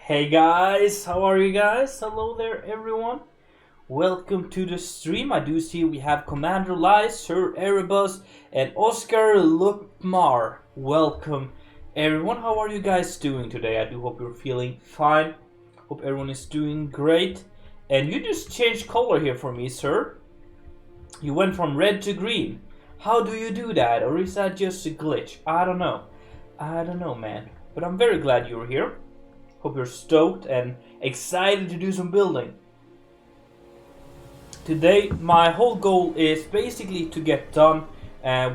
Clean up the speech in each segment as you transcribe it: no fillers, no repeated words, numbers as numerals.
Hey guys, how are you guys? Hello there everyone. Welcome to the stream. I do see we have Commander Lies, Sir Erebus, and Oscar Lupmar. Welcome everyone. How are you guys doing today? I do hope you're feeling fine. Hope everyone is doing great. And you just changed color here for me, sir. You went from red to green. How do you do that? Or is that just a glitch? I don't know. Man. But I'm very glad you're here. Hope you're stoked and excited to do some building. Today, my whole goal is basically to get done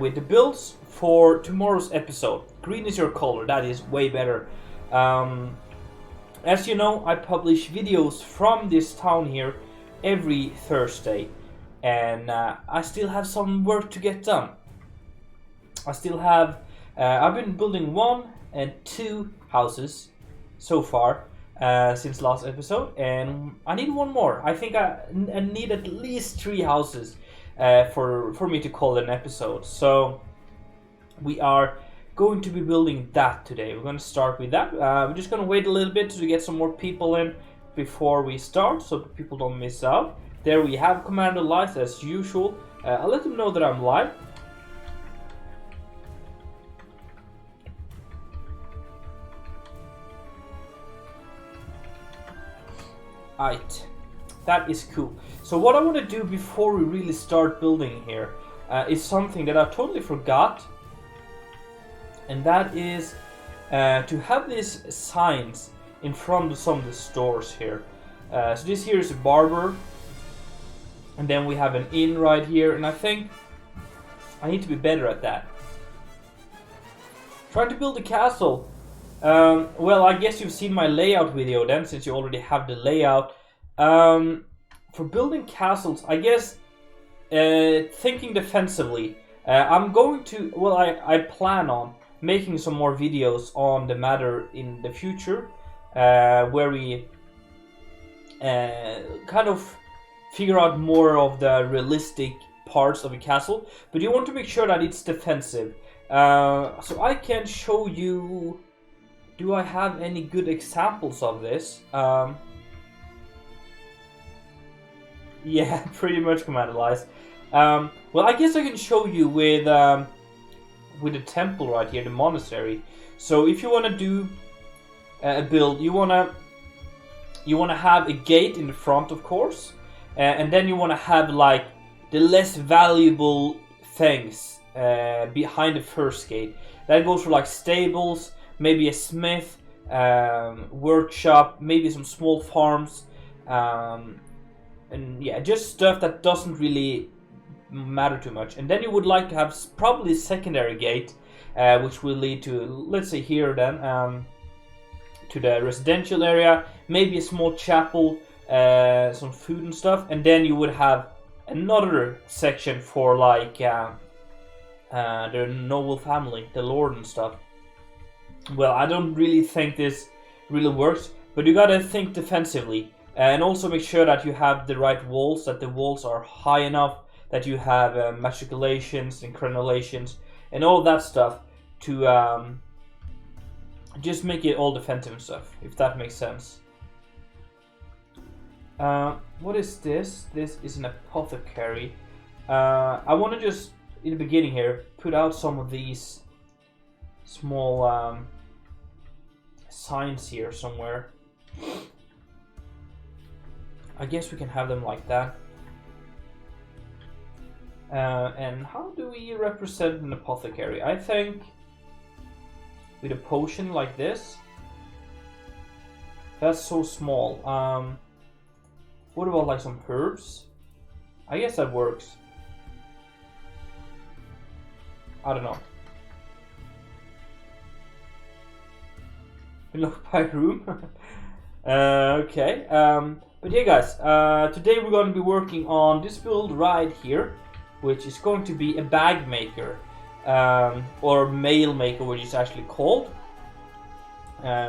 with the builds for tomorrow's episode. Green is your color, that is way better. As you know, I publish videos from this town here every Thursday. And I still have some work to get done. I've been building 1 and 2 houses so far since last episode, and I need one more. I think I need at least 3 houses for me to call an episode. So we are going to be building that today. We're going to start with that. We're just going to wait a little bit to get some more people in before we start, so that people don't miss out. There we have Commander Lies as usual. I'll let them know that I'm live. Right, that is cool. So what I want to do before we really start building here is something that I totally forgot. And that is to have these signs in front of some of the stores here. So this here is a barber. And then we have an inn right here, and I think I need to be better at that. Trying to build a castle. Well, I guess you've seen my layout video then, since you already have the layout. For building castles, I guess thinking defensively. I'm going to, well, I plan on making some more videos on the matter in the future, where we kind of figure out more of the realistic parts of a castle, but you want to make sure that it's defensive. So I can show you. Do I have any good examples of this? Yeah, pretty much, Commander Lies. Well, I guess I can show you with the temple right here, the monastery. So if you want to do a build, you want to have a gate in the front, of course. And then you want to have like the less valuable things behind the first gate. That goes for like stables, maybe a smith, workshop, maybe some small farms, and yeah, just stuff that doesn't really matter too much. And then you would like to have probably a secondary gate, which will lead to, let's say here then, to the residential area, maybe a small chapel, some food and stuff, and then you would have another section for like the noble family, the lord and stuff. Well, I don't really think this really works, but you gotta think defensively, and also make sure that you have the right walls, that the walls are high enough, that you have matriculations and crenellations and all that stuff to just make it all defensive and stuff, if that makes sense. What is this? This is an apothecary. I want to just, in the beginning here, put out some of these small signs here somewhere. I guess we can have them like that. And how do we represent an apothecary? I think with a potion like this. That's so small. What about like some herbs? I guess that works. I don't know. Look by room. Okay. But yeah, guys. Today we're going to be working on this build right here, which is going to be a bag maker, or mail maker, which is actually called.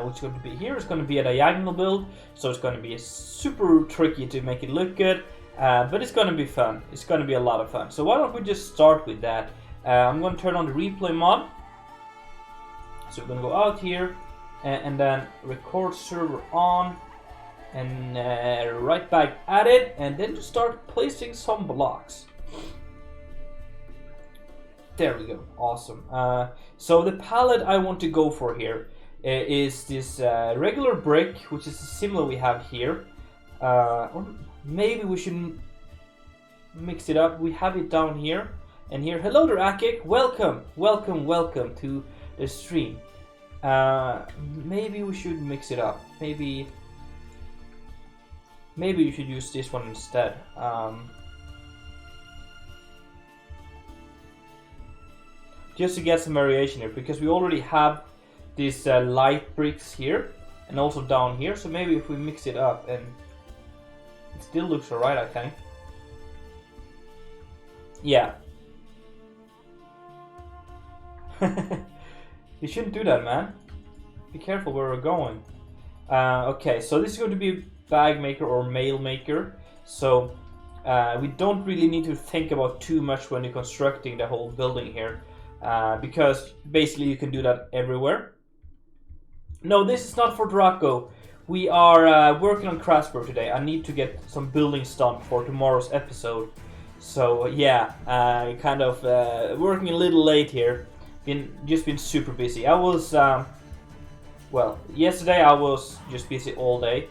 Which is going to be here. It's going to be a diagonal build, so it's going to be super tricky to make it look good, but it's going to be fun. It's going to be a lot of fun. So why don't we just start with that? I'm going to turn on the replay mod. So we're going to go out here, and then record server on, and right back at it, and then just start placing some blocks. There we go, awesome. So the palette I want to go for here is this regular brick, which is similar we have here. Or maybe we should mix it up. We have it down here and here. Hello there, Akik. Welcome to the stream. Maybe we should mix it up. Maybe you should use this one instead. Just to get some variation here, because we already have these light bricks here and also down here. So maybe if we mix it up, and it still looks alright, I think. Yeah. You shouldn't do that, man. Be careful where we're going. Okay, so this is going to be a bag maker or mail maker. So we don't really need to think about too much when you're constructing the whole building here. Because basically you can do that everywhere. No, this is not for Draco. We are working on Crasburg today. I need to get some buildings done for tomorrow's episode. So yeah, kind of working a little late here. Just been super busy. I was, well, yesterday I was just busy all day.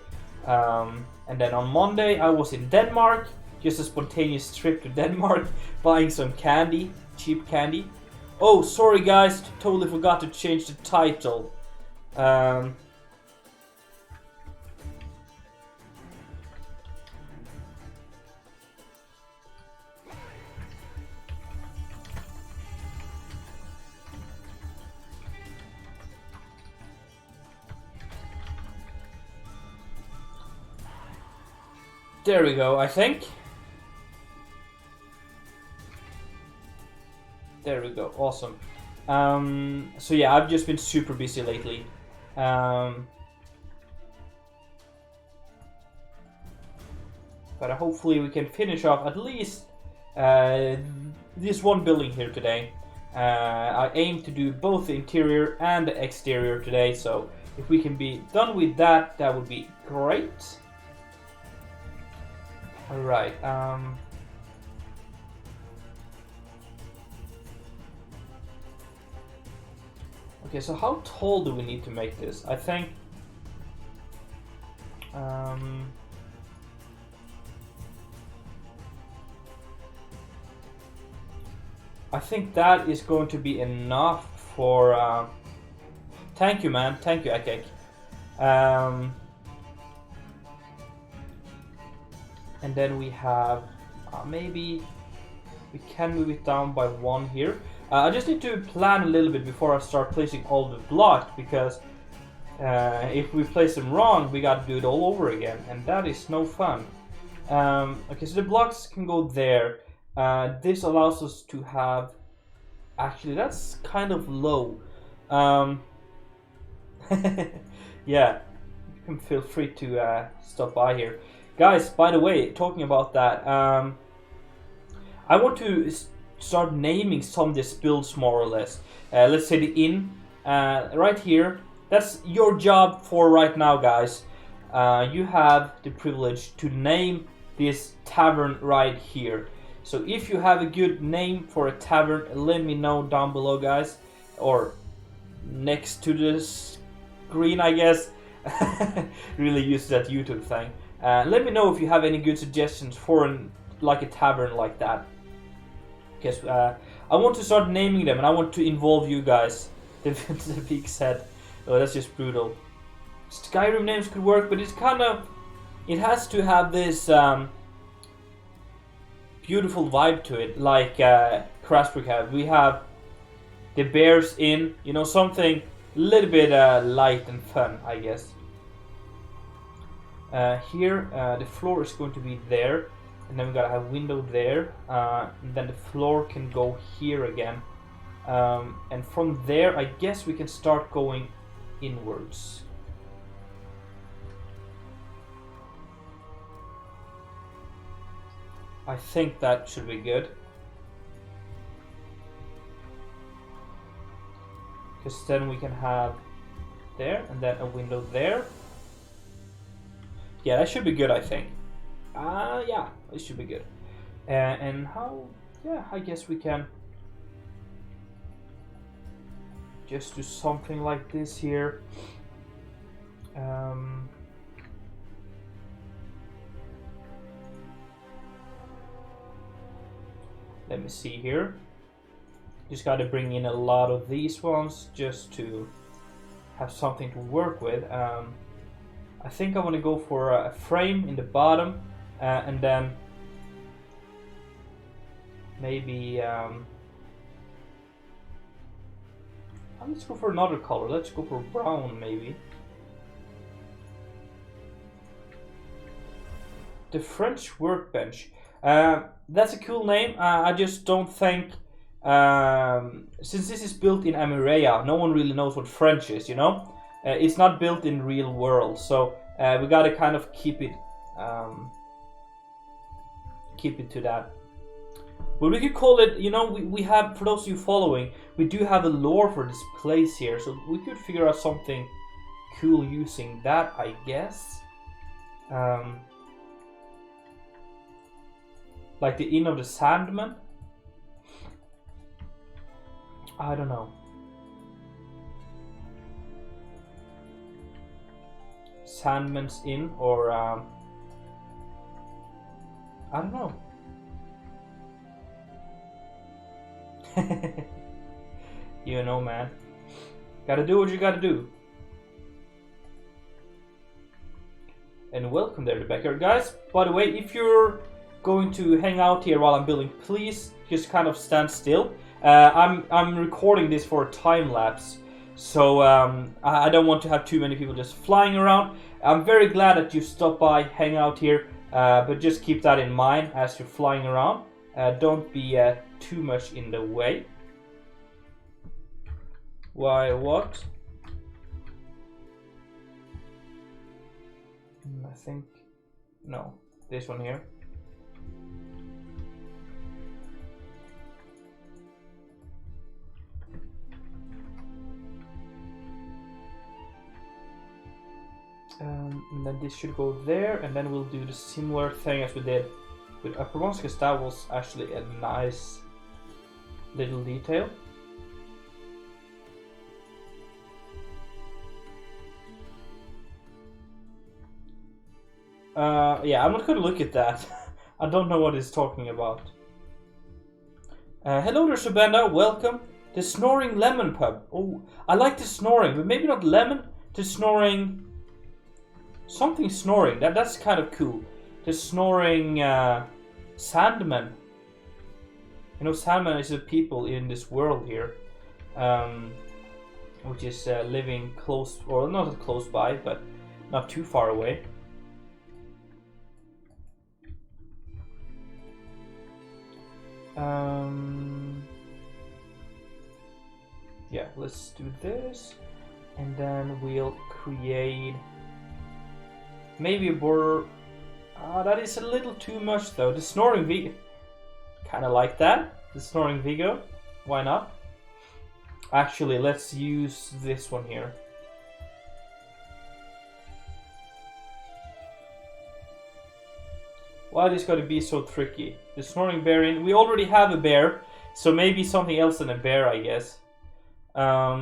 And then on Monday I was in Denmark. Just a spontaneous trip to Denmark, buying some candy, cheap candy. Oh, sorry guys, totally forgot to change the title. There we go, I think. There we go, awesome. So yeah, I've just been super busy lately. But hopefully we can finish off at least this one building here today. I aim to do both the interior and the exterior today, so if we can be done with that, that would be great. Alright, okay, so how tall do we need to make this? I think that is going to be enough for thank you, man. Thank you, Akek. And then we have maybe we can move it down by one here. I just need to plan a little bit before I start placing all the blocks, because if we place them wrong, we got to do it all over again, and that is no fun. Okay, so the blocks can go there. This allows us to have... Actually, that's kind of low. Yeah, you can feel free to stop by here. Guys, by the way, talking about that, I want to start naming some of these builds more or less. Let's say the inn, right here. That's your job for right now, guys. You have the privilege to name this tavern right here. So if you have a good name for a tavern, let me know down below, guys. Or next to the screen, I guess. Really use that YouTube thing. Let me know if you have any good suggestions for like a tavern like that. Because I want to start naming them, and I want to involve you guys. The pig said, "Oh, that's just brutal." Skyrim names could work, but it's kind of... It has to have this beautiful vibe to it, like Crasburg have. We have the Bears Inn, you know, something a little bit light and fun, I guess. Here, the floor is going to be there, and then we gotta have a window there, and then the floor can go here again. And from there, I guess we can start going inwards. I think that should be good. Because then we can have there, and then a window there. Yeah, that should be good, I think. Yeah, it should be good. And how? Yeah, I guess we can just do something like this here. Let me see here. Just got to bring in a lot of these ones just to have something to work with. I think I want to go for a frame in the bottom, and then maybe let's go for another color. Let's go for brown, maybe. The French Workbench. That's a cool name. I just don't think, since this is built in Amirea, no one really knows what French is, you know? It's not built in real world, so we gotta kind of keep it to that. But we could call it, you know, we have, for those of you following, we do have a lore for this place here, so we could figure out something cool using that, I guess. Like the Inn of the Sandman? I don't know. Sandman's Inn, or I don't know. You know, man. Gotta do what you gotta do. And welcome there, Rebecca. Guys, by the way, if you're going to hang out here while I'm building, please just kind of stand still. I'm recording this for a time lapse, so I don't want to have too many people just flying around. I'm very glad that you stopped by, hang out here, but just keep that in mind as you're flying around. Don't be too much in the way. Why, what? I think, no, this one here. And then this should go there, and then we'll do the similar thing as we did with upper ones, because that was actually a nice little detail. Yeah, I'm not gonna look at that. I don't know what it's talking about. Hello there, Shabenda, welcome. The Snoring Lemon Pub. Oh, I like the snoring, but maybe not lemon. The snoring... Something snoring, that's kind of cool. The Snoring Sandman. You know, Sandman is the people in this world here, which is living close, or not close by, but not too far away. Yeah, let's do this, and then we'll create maybe a border. That is a little too much though. The Snoring Vigo, kind of like that. The Snoring Vigo, why not? Actually, let's use this one here. Why is this going to be so tricky? The Snoring Bear in. We already have a bear, so maybe something else than a bear, I guess. Let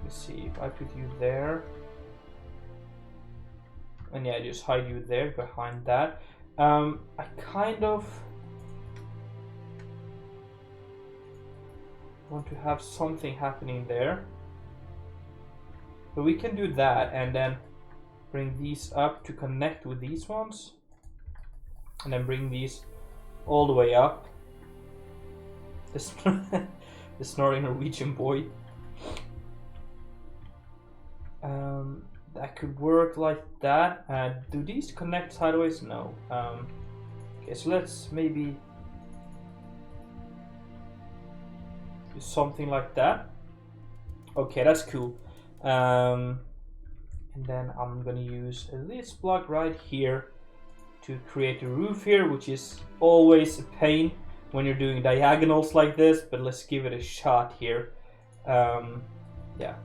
me see if I put you there. And yeah, just hide you there behind that. I kind of want to have something happening there. But we can do that and then bring these up to connect with these ones. And then bring these all the way up. The Snoring Norwegian boy. That could work like that. Do these connect sideways? No. Okay, so let's maybe do something like that. Okay, that's cool. And then I'm gonna use this block right here to create a roof here, which is always a pain when you're doing diagonals like this, but let's give it a shot here. Yeah.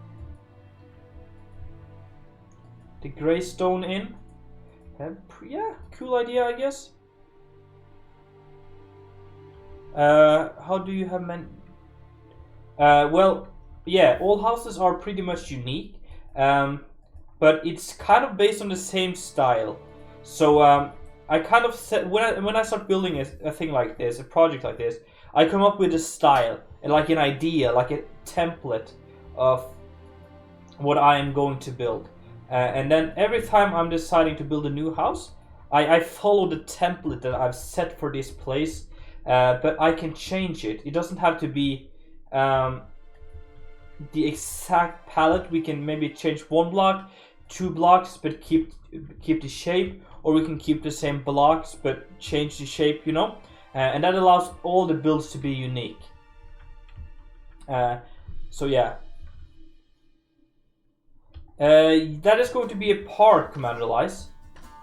The grey stone in. Yeah, cool idea, I guess. How do you have well, yeah, all houses are pretty much unique, but it's kind of based on the same style. So I kind of set, when I start building a thing like this, a project like this, I come up with a style and like an idea, like a template of what I am going to build. And then every time I'm deciding to build a new house, I follow the template that I've set for this place, but I can change it. It doesn't have to be the exact palette. We can maybe change 1 block, 2 blocks, but keep the shape, or we can keep the same blocks but change the shape, you know, and that allows all the builds to be unique. So yeah. That is going to be a park, Commander Lice.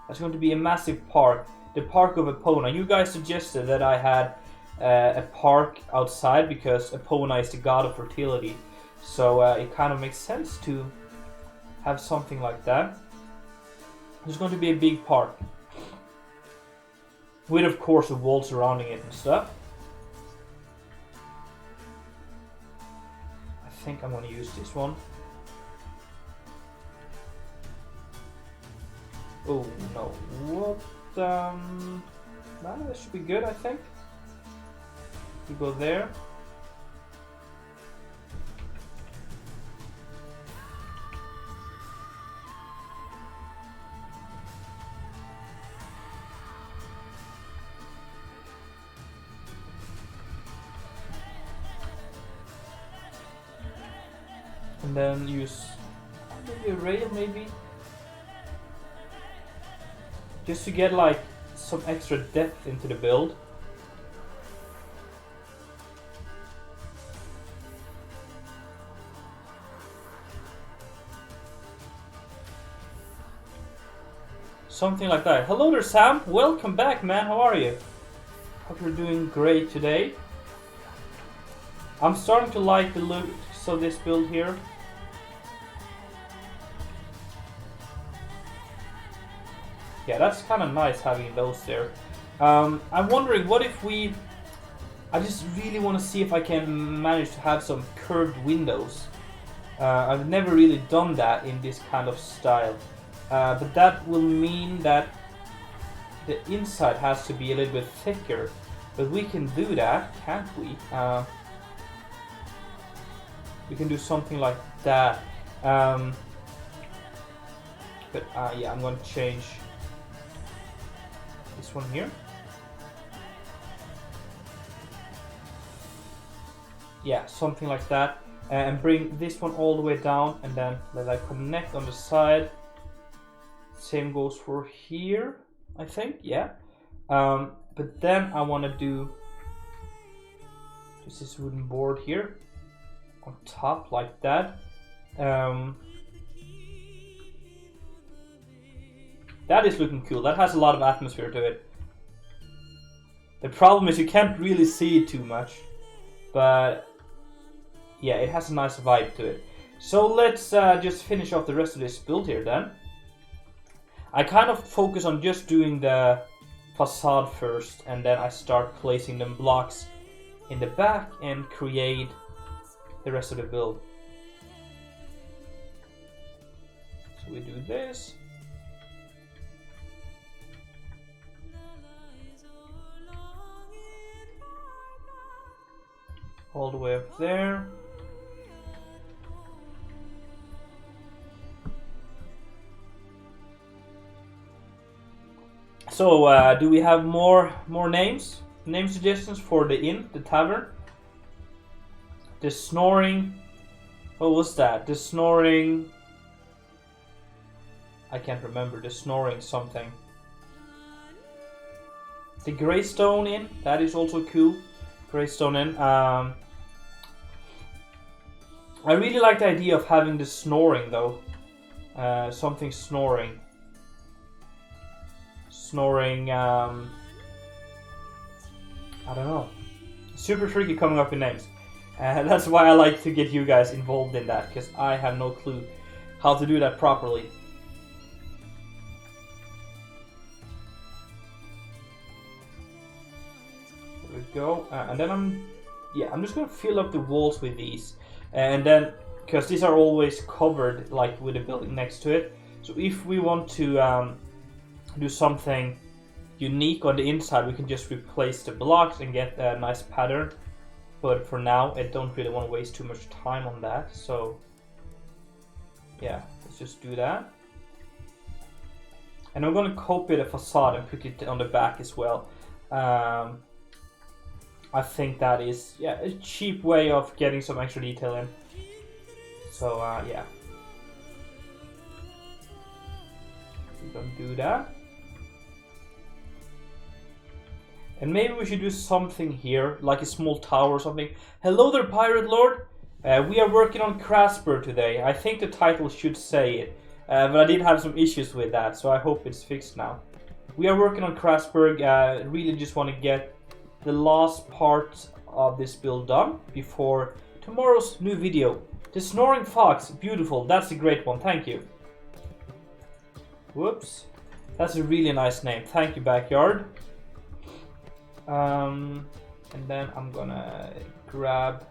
That's going to be a massive park. The Park of Epona. You guys suggested that I had a park outside because Epona is the god of fertility. So it kind of makes sense to have something like that. There's going to be a big park. With, of course, a wall surrounding it and stuff. I think I'm going to use this one. Oh no, what, that should be good, I think. We go there. And then use maybe a rail, maybe. Just to get like some extra depth into the build. Something like that. Hello there, Sam. Welcome back, man. How are you? Hope you're doing great today. I'm starting to like the look of this build here. Yeah, that's kind of nice having those there. I'm wondering, what if we... I just really want to see if I can manage to have some curved windows. I've never really done that in this kind of style. But that will mean that the inside has to be a little bit thicker. But we can do that, can't we? We can do something like that. But yeah, I'm going to change this one here. Yeah, something like that. And bring this one all the way down, and then let I connect on the side. Same goes for here, I think, yeah. But then I want to do just this wooden board here on top like that. That is looking cool. That has a lot of atmosphere to it. The problem is you can't really see it too much, but yeah, it has a nice vibe to it. So let's just finish off the rest of this build here then. I kind of focus on just doing the facade first, and then I start placing them blocks in the back and create the rest of the build. So we do this. All the way up there. So, do we have more names? Name suggestions for the inn, the tavern? The snoring. What was that? The snoring. I can't remember. The snoring something. The Greystone Inn. That is also cool. Greystone Inn. I really like the idea of having the snoring though. Something snoring. snoring. I don't know. Super tricky coming up with names. That's why I like to get you guys involved in that, because I have no clue how to do that properly. There we go. And then I'm just gonna fill up the walls with these, and then because these are always covered like with a building next to it. So if we want to do something unique on the inside, we can just replace the blocks and get a nice pattern. But for now, I don't really want to waste too much time on that. So yeah, let's just do that. And I'm going to copy the facade and put it on the back as well. I think that is a cheap way of getting some extra detail in. So yeah, we're going to do that. And maybe we should do something here, like a small tower or something. Hello there, Pirate Lord! We are working on Crasburg today. I think the title should say it, but I did have some issues with that, so I hope it's fixed now. We are working on Crasburg. Really just want to get the last part of this build done before tomorrow's new video. The Snoring Fox, beautiful. That's a great one, thank you. Whoops. That's a really nice name. Thank you, Backyard. And then I'm gonna grab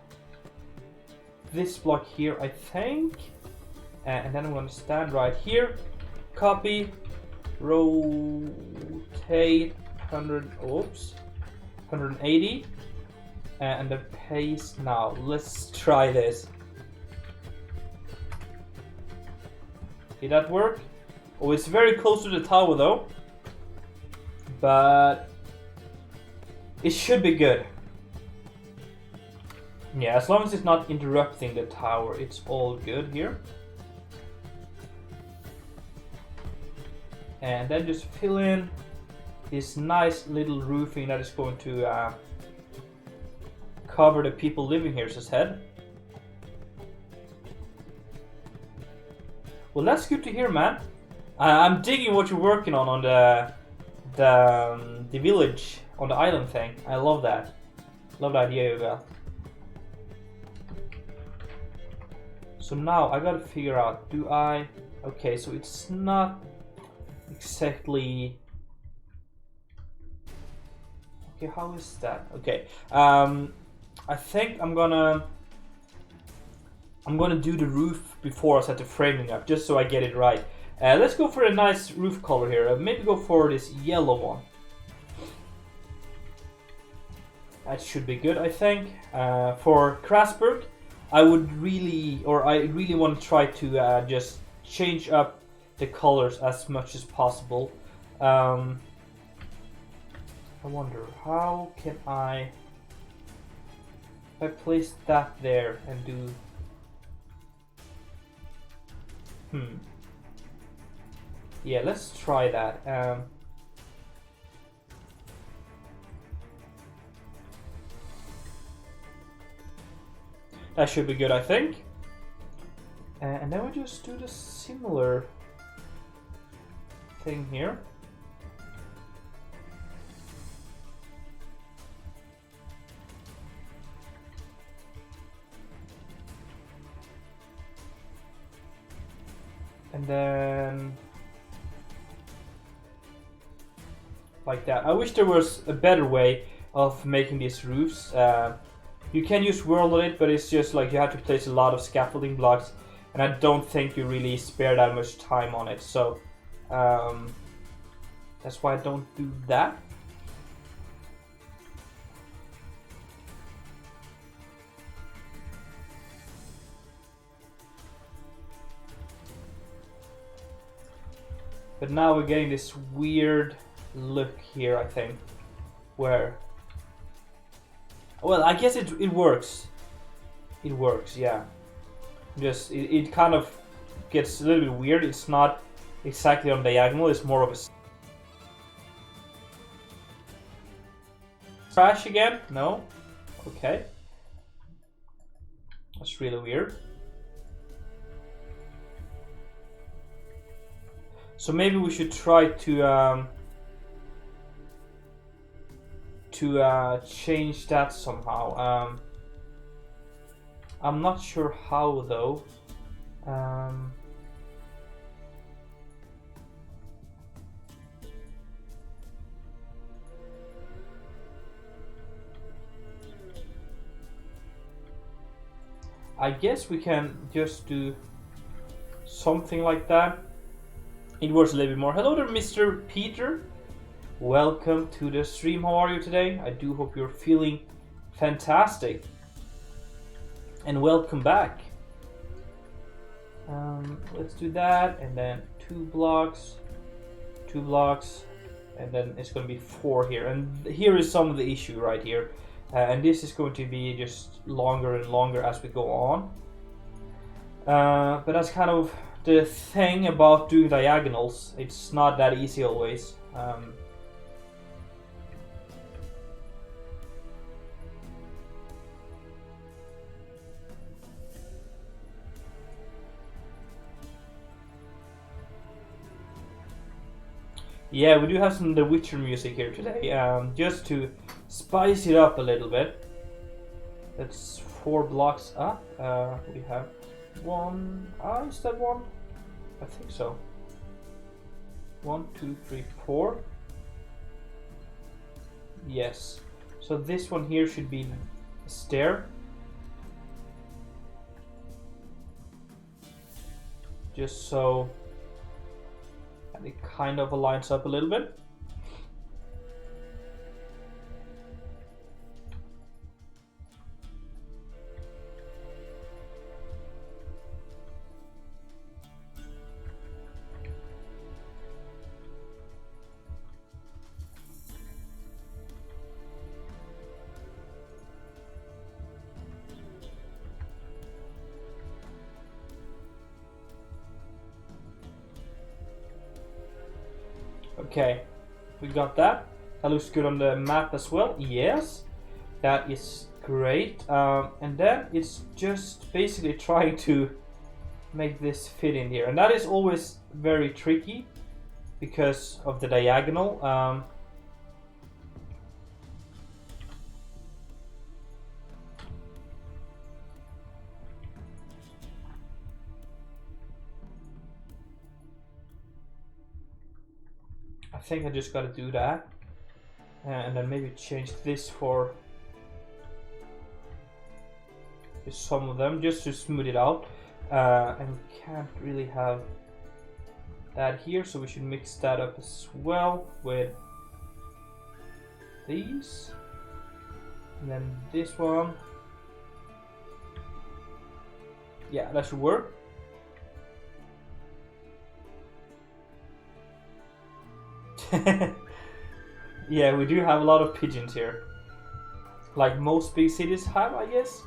this block here, I think, and then I'm gonna stand right here, copy, rotate 180, and then paste. Now let's try this. Did that work? Oh, it's very close to the tower though, but it should be good. Yeah, as long as it's not interrupting the tower, it's all good here. And then just fill in this nice little roofing that is going to cover the people living here's head. Well, that's good to hear, man. I'm digging what you're working on the village on the island thing. I love that. Love the idea you got. So now I gotta figure out, okay, so it's not exactly, okay, how is that? Okay, I think I'm gonna do the roof before I set the framing up, just so I get it right. Let's go for a nice roof color here. Maybe go for this yellow one. That should be good, I think. For Crasburg, I really want to try to just change up the colors as much as possible. I wonder, how can I place that there and do... Yeah, let's try that. That should be good, I think. And then we just do the similar thing here. And then like that. I wish there was a better way of making these roofs. You can use world on it, but it's just like you have to place a lot of scaffolding blocks, and I don't think you really spare that much time on it. So that's why I don't do that. But now we're getting this weird look here, I think, where... Well, I guess it works. It works, yeah. Just, it kind of gets a little bit weird. It's not exactly on diagonal, it's more of a... Crash again? No? Okay. That's really weird. So maybe we should try to to change that somehow. I'm not sure how though. I guess we can just do something like that. It works a little bit more. Hello there, Mr. Peter. Welcome to the stream. How are you today? I do hope you're feeling fantastic. And welcome back. Let's do that, and then 2 blocks, and then it's going to be 4 here. And here is some of the issue right here. And this is going to be just longer and longer as we go on. But that's kind of the thing about doing diagonals. It's not that easy always. Yeah, we do have some The Witcher music here today, just to spice it up a little bit. That's 4 blocks up. We have 1. Is that 1? I think so. 1, 2, 3, 4. Yes. So this one here should be a stair. Just so it kind of aligns up a little bit. Okay, we got that. That looks good on the map as well. Yes, that is great. And then it's just basically trying to make this fit in here. And that is always very tricky because of the diagonal. I think I just gotta do that, and then maybe change this for some of them just to smooth it out. And we can't really have that here, so we should mix that up as well with these, and then this one. Yeah, that should work. Yeah, we do have a lot of pigeons here, like most big cities have, I guess.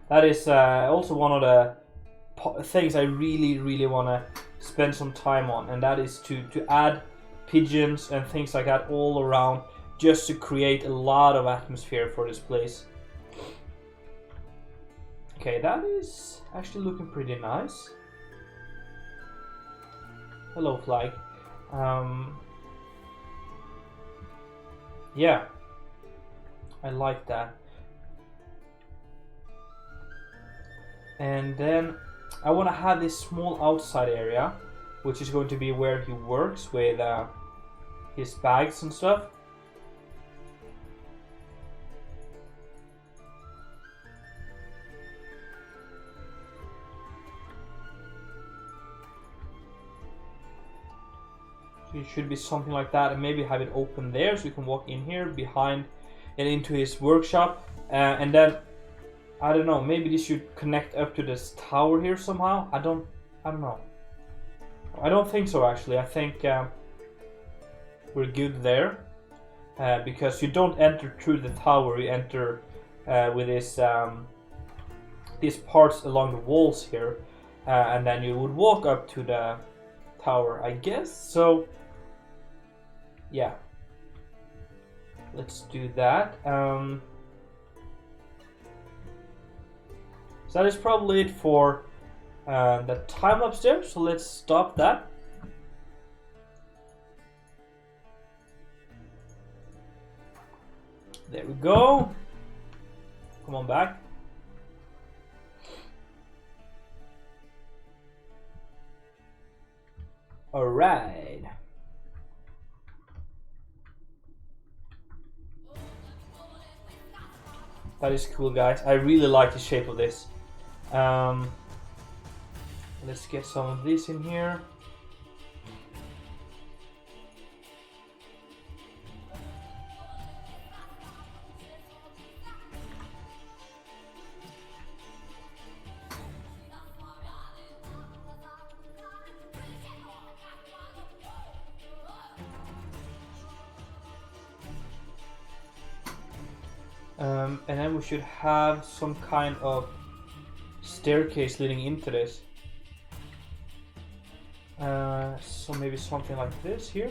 That is also one of the things I really want to spend some time on, and that is to add pigeons and things like that all around, just to create a lot of atmosphere for this place. Okay, that is actually looking pretty nice. Hello, flag. Yeah, I like that. And then I want to have this small outside area, which is going to be where he works with his bags and stuff. It should be something like that, and maybe have it open there so you can walk in here behind and into his workshop, and then I don't know, maybe this should connect up to this tower here somehow. I don't know. I don't think so actually. I think we're good there, because you don't enter through the tower. You enter with this these parts along the walls here, and then you would walk up to the tower, I guess. So yeah, let's do that. So that is probably it for the time lapse there, so let's stop that. There we go. Come on back. All right. That is cool, guys. I really like the shape of this. Let's get some of this in here. And then we should have some kind of staircase leading into this. So maybe something like this here.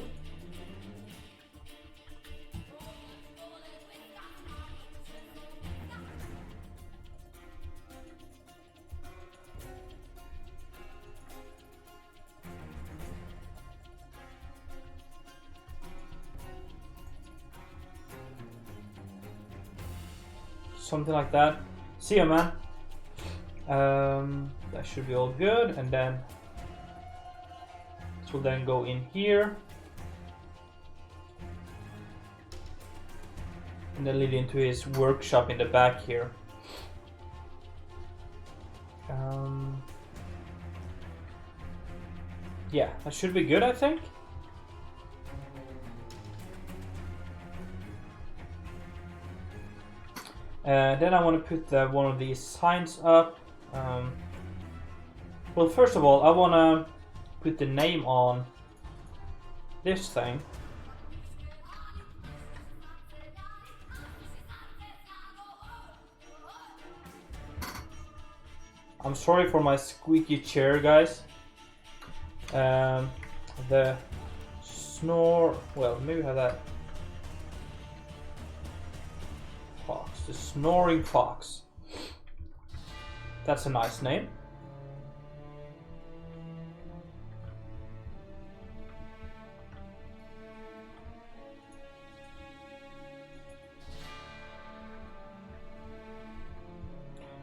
Something like that. See ya, man. That should be all good, and then this will then go in here, and then lead into his workshop in the back here. Yeah, that should be good, I think. Then I want to put one of these signs up. Well, first of all, I want to put the name on this thing. I'm sorry for my squeaky chair, guys. The snore, well, maybe have that. Fox, the Snoring Fox. That's a nice name.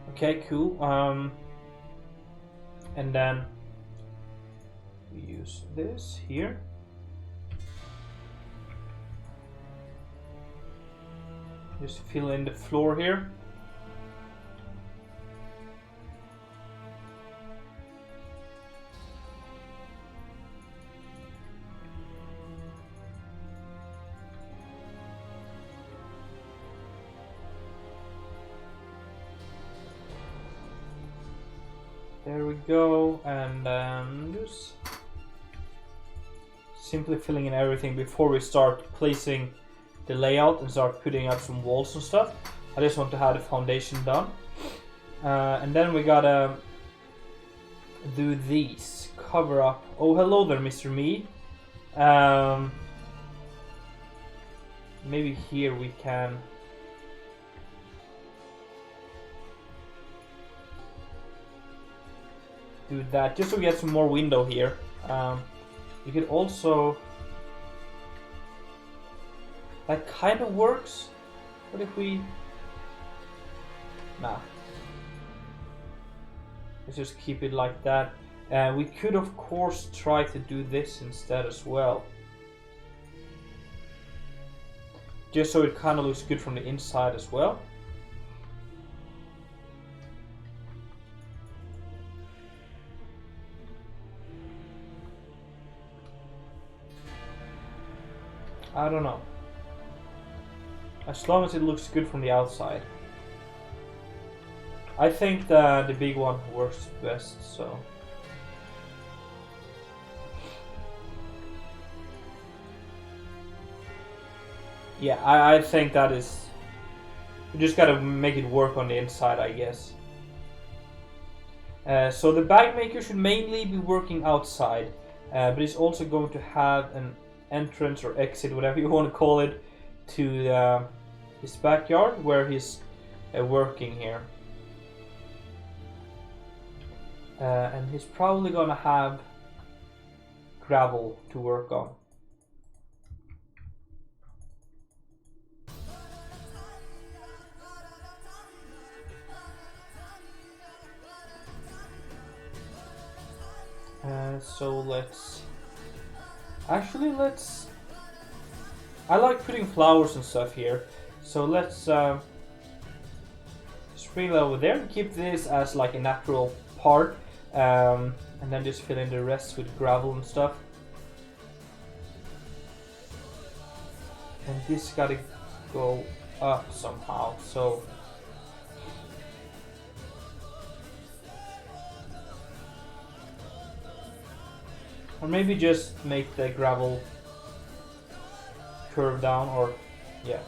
Okay, cool. And then we use this here. Just fill in the floor here. There we go, and just simply filling in everything before we start placing the layout and start putting up some walls and stuff. I just want to have the foundation done, and then we gotta do these cover up. Oh, hello there, Mr. Me. Maybe here we can do that just so we get some more window here. You could also, that kind of works. What if we, nah, let's just keep it like that. We could of course try to do this instead as well, just so it kind of looks good from the inside as well. I don't know. As long as it looks good from the outside. I think the big one works best, so. Yeah, I think that is... You just gotta make it work on the inside, I guess. So the bag maker should mainly be working outside, but he's also going to have an entrance or exit, whatever you want to call it, to his backyard where he's working here. And he's probably gonna have gravel to work on. So let's... Actually, let's... I like putting flowers and stuff here. So let's just bring that over there and keep this as like a natural part. And then just fill in the rest with gravel and stuff. And this gotta go up somehow, so... Or maybe just make the gravel curve down, or... yeah.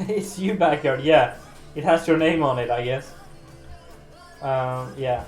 It's you, Backyard, yeah. It has your name on it, I guess. Yeah.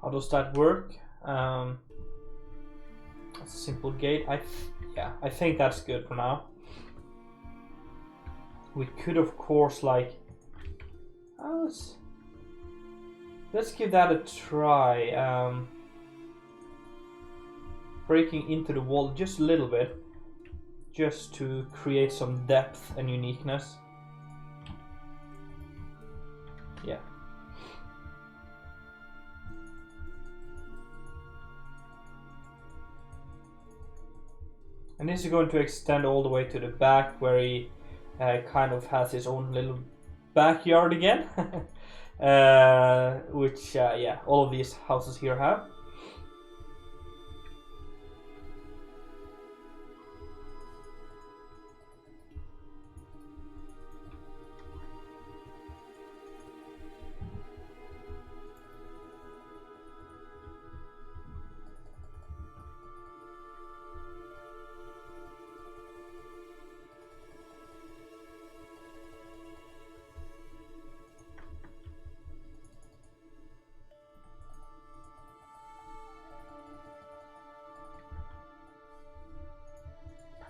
How does that work? That's a simple gate. I think that's good for now. We could, of course, like... let's give that a try. Breaking into the wall just a little bit, just to create some depth and uniqueness. Yeah. And this is going to extend all the way to the back, where he kind of has his own little backyard again. Which, yeah, all of these houses here have.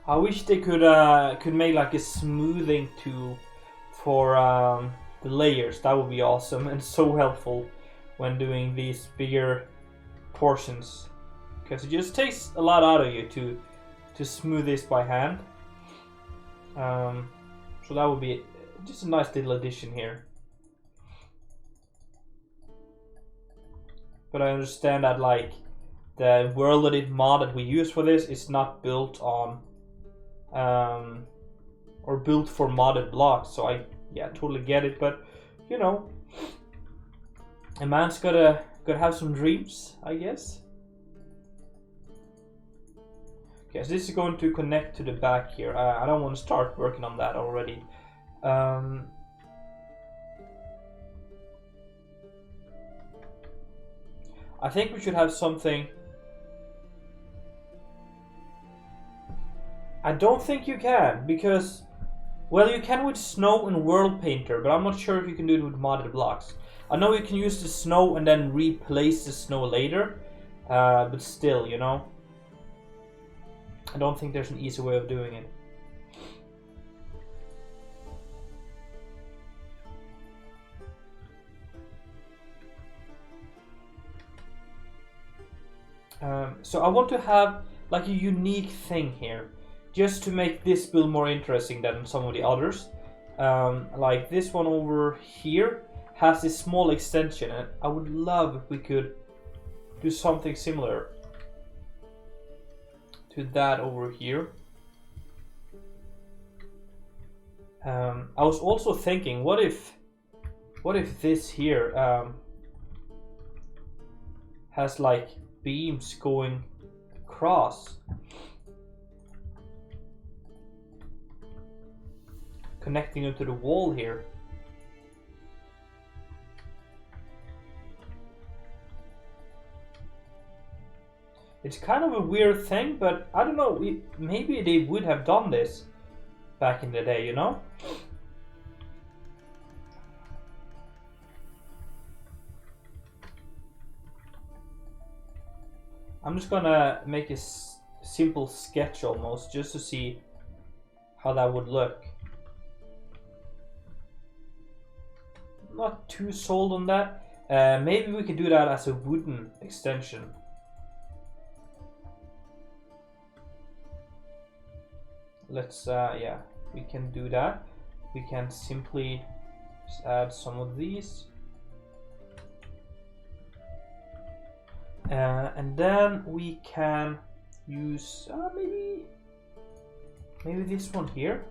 I wish they could make like a smoothing tool for the layers. That would be awesome and so helpful when doing these bigger portions, because it just takes a lot out of you to smooth this by hand. So that would be just a nice little addition here. But I understand that like the world edit mod that we use for this is not built on or built for modded blocks, so I totally get it. But you know, a man's gotta have some dreams, I guess. Okay, so this is going to connect to the back here. I don't want to start working on that already. I think we should have something. I don't think you can, because, well, you can with snow and world painter, but I'm not sure if you can do it with modded blocks. I know you can use the snow and then replace the snow later, but still, you know, I don't think there's an easy way of doing it. So I want to have like a unique thing here, just to make this build more interesting than some of the others. Like this one over here has this small extension, and I would love if we could do something similar to that over here. I was also thinking, what if this here has like beams going across, connecting into the wall here. It's kind of a weird thing, but I don't know, maybe they would have done this back in the day, you know? I'm just gonna make a simple sketch almost, just to see how that would look. Not too sold on that. Maybe we could do that as a wooden extension. Let's, yeah, we can do that. We can simply just add some of these. And then we can use maybe this one here.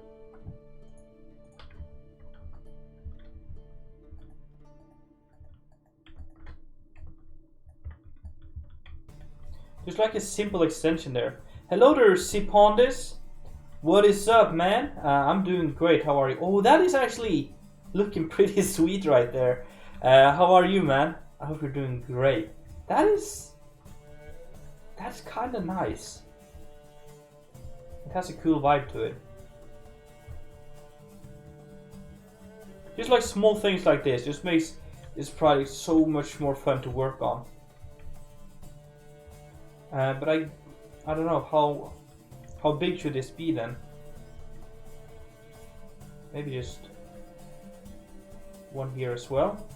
Just like a simple extension there. Hello there, Sipondis. What is up, man? I'm doing great. How are you? Oh, that is actually looking pretty sweet right there. How are you, man? I hope you're doing great. That's kind of nice. It has a cool vibe to it. Just like small things like this just makes this project so much more fun to work on. But I don't know how big should this be then? Maybe just one here as well.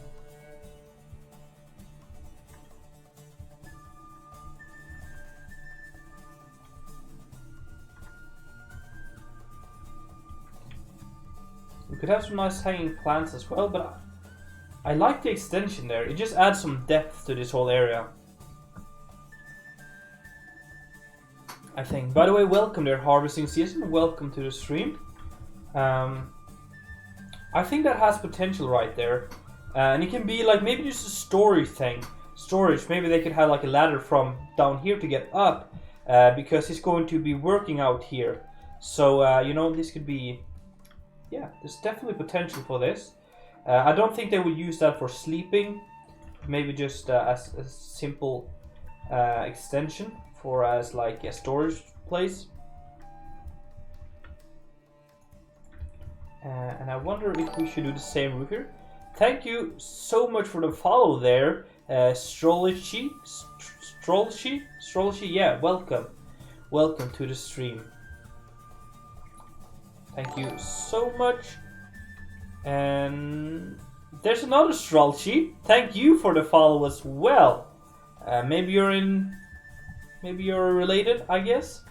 We could have some nice hanging plants as well, but I like the extension there. It just adds some depth to this whole area, I think. By the way, welcome there, Harvesting Season. Welcome to the stream. I think that has potential right there. And it can be like maybe just a storage thing. Storage, maybe they could have like a ladder from down here to get up. Because he's going to be working out here. So, you know, this could be... Yeah, there's definitely potential for this. I don't think they would use that for sleeping. Maybe just as a simple extension for as like a storage place. And I wonder if we should do the same roof here. Thank you so much for the follow there, Strollishi, yeah, welcome to the stream. Thank you so much. And there's another Strollishi. Thank you for the follow as well. Maybe you're related, I guess.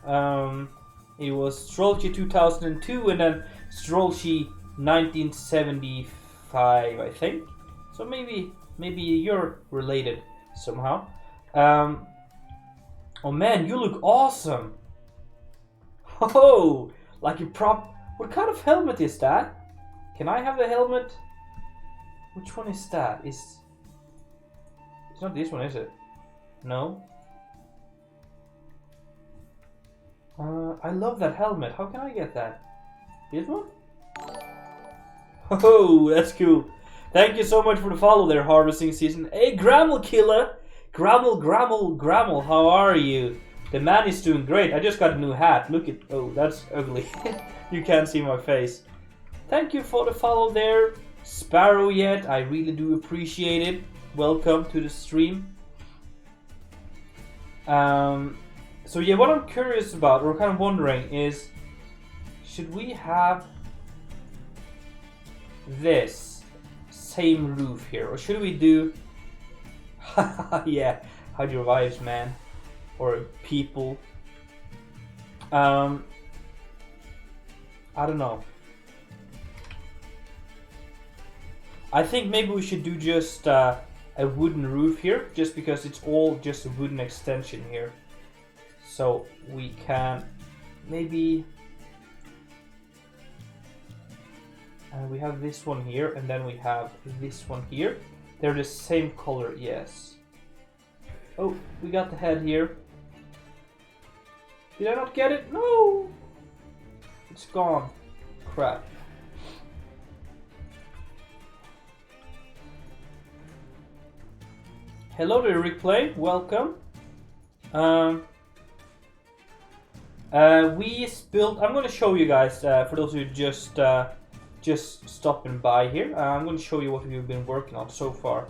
It was Strollishi 2002 and then Strollishi 1975, I think. So maybe you're related somehow. Oh man, you look awesome. Oh, like a prop. What kind of helmet is that? Can I have the helmet? Which one is that? It's not this one, is it? No. I love that helmet. How can I get that? This one? Oh, that's cool. Thank you so much for the follow there, Harvesting Season. Hey, Grammel Killer! Grammel, how are you? The man is doing great. I just got a new hat. Look at... Oh, that's ugly. You can't see my face. Thank you for the follow there, Sparrow Yet. I really do appreciate it. Welcome to the stream. So yeah, what I'm curious about, or kind of wondering, is should we have this same roof here, or should we do... Yeah, how'd your vibes, man? Or people? I don't know. I think maybe we should do just a wooden roof here, just because it's all just a wooden extension here. So we can maybe... we have this one here, and then we have this one here. They're the same color, yes. Oh, we got the head here. Did I not get it? No! It's gone. Crap. Hello there, Replay. Welcome. We built. I'm going to show you guys for those who just stopping by here. I'm going to show you what we've been working on so far.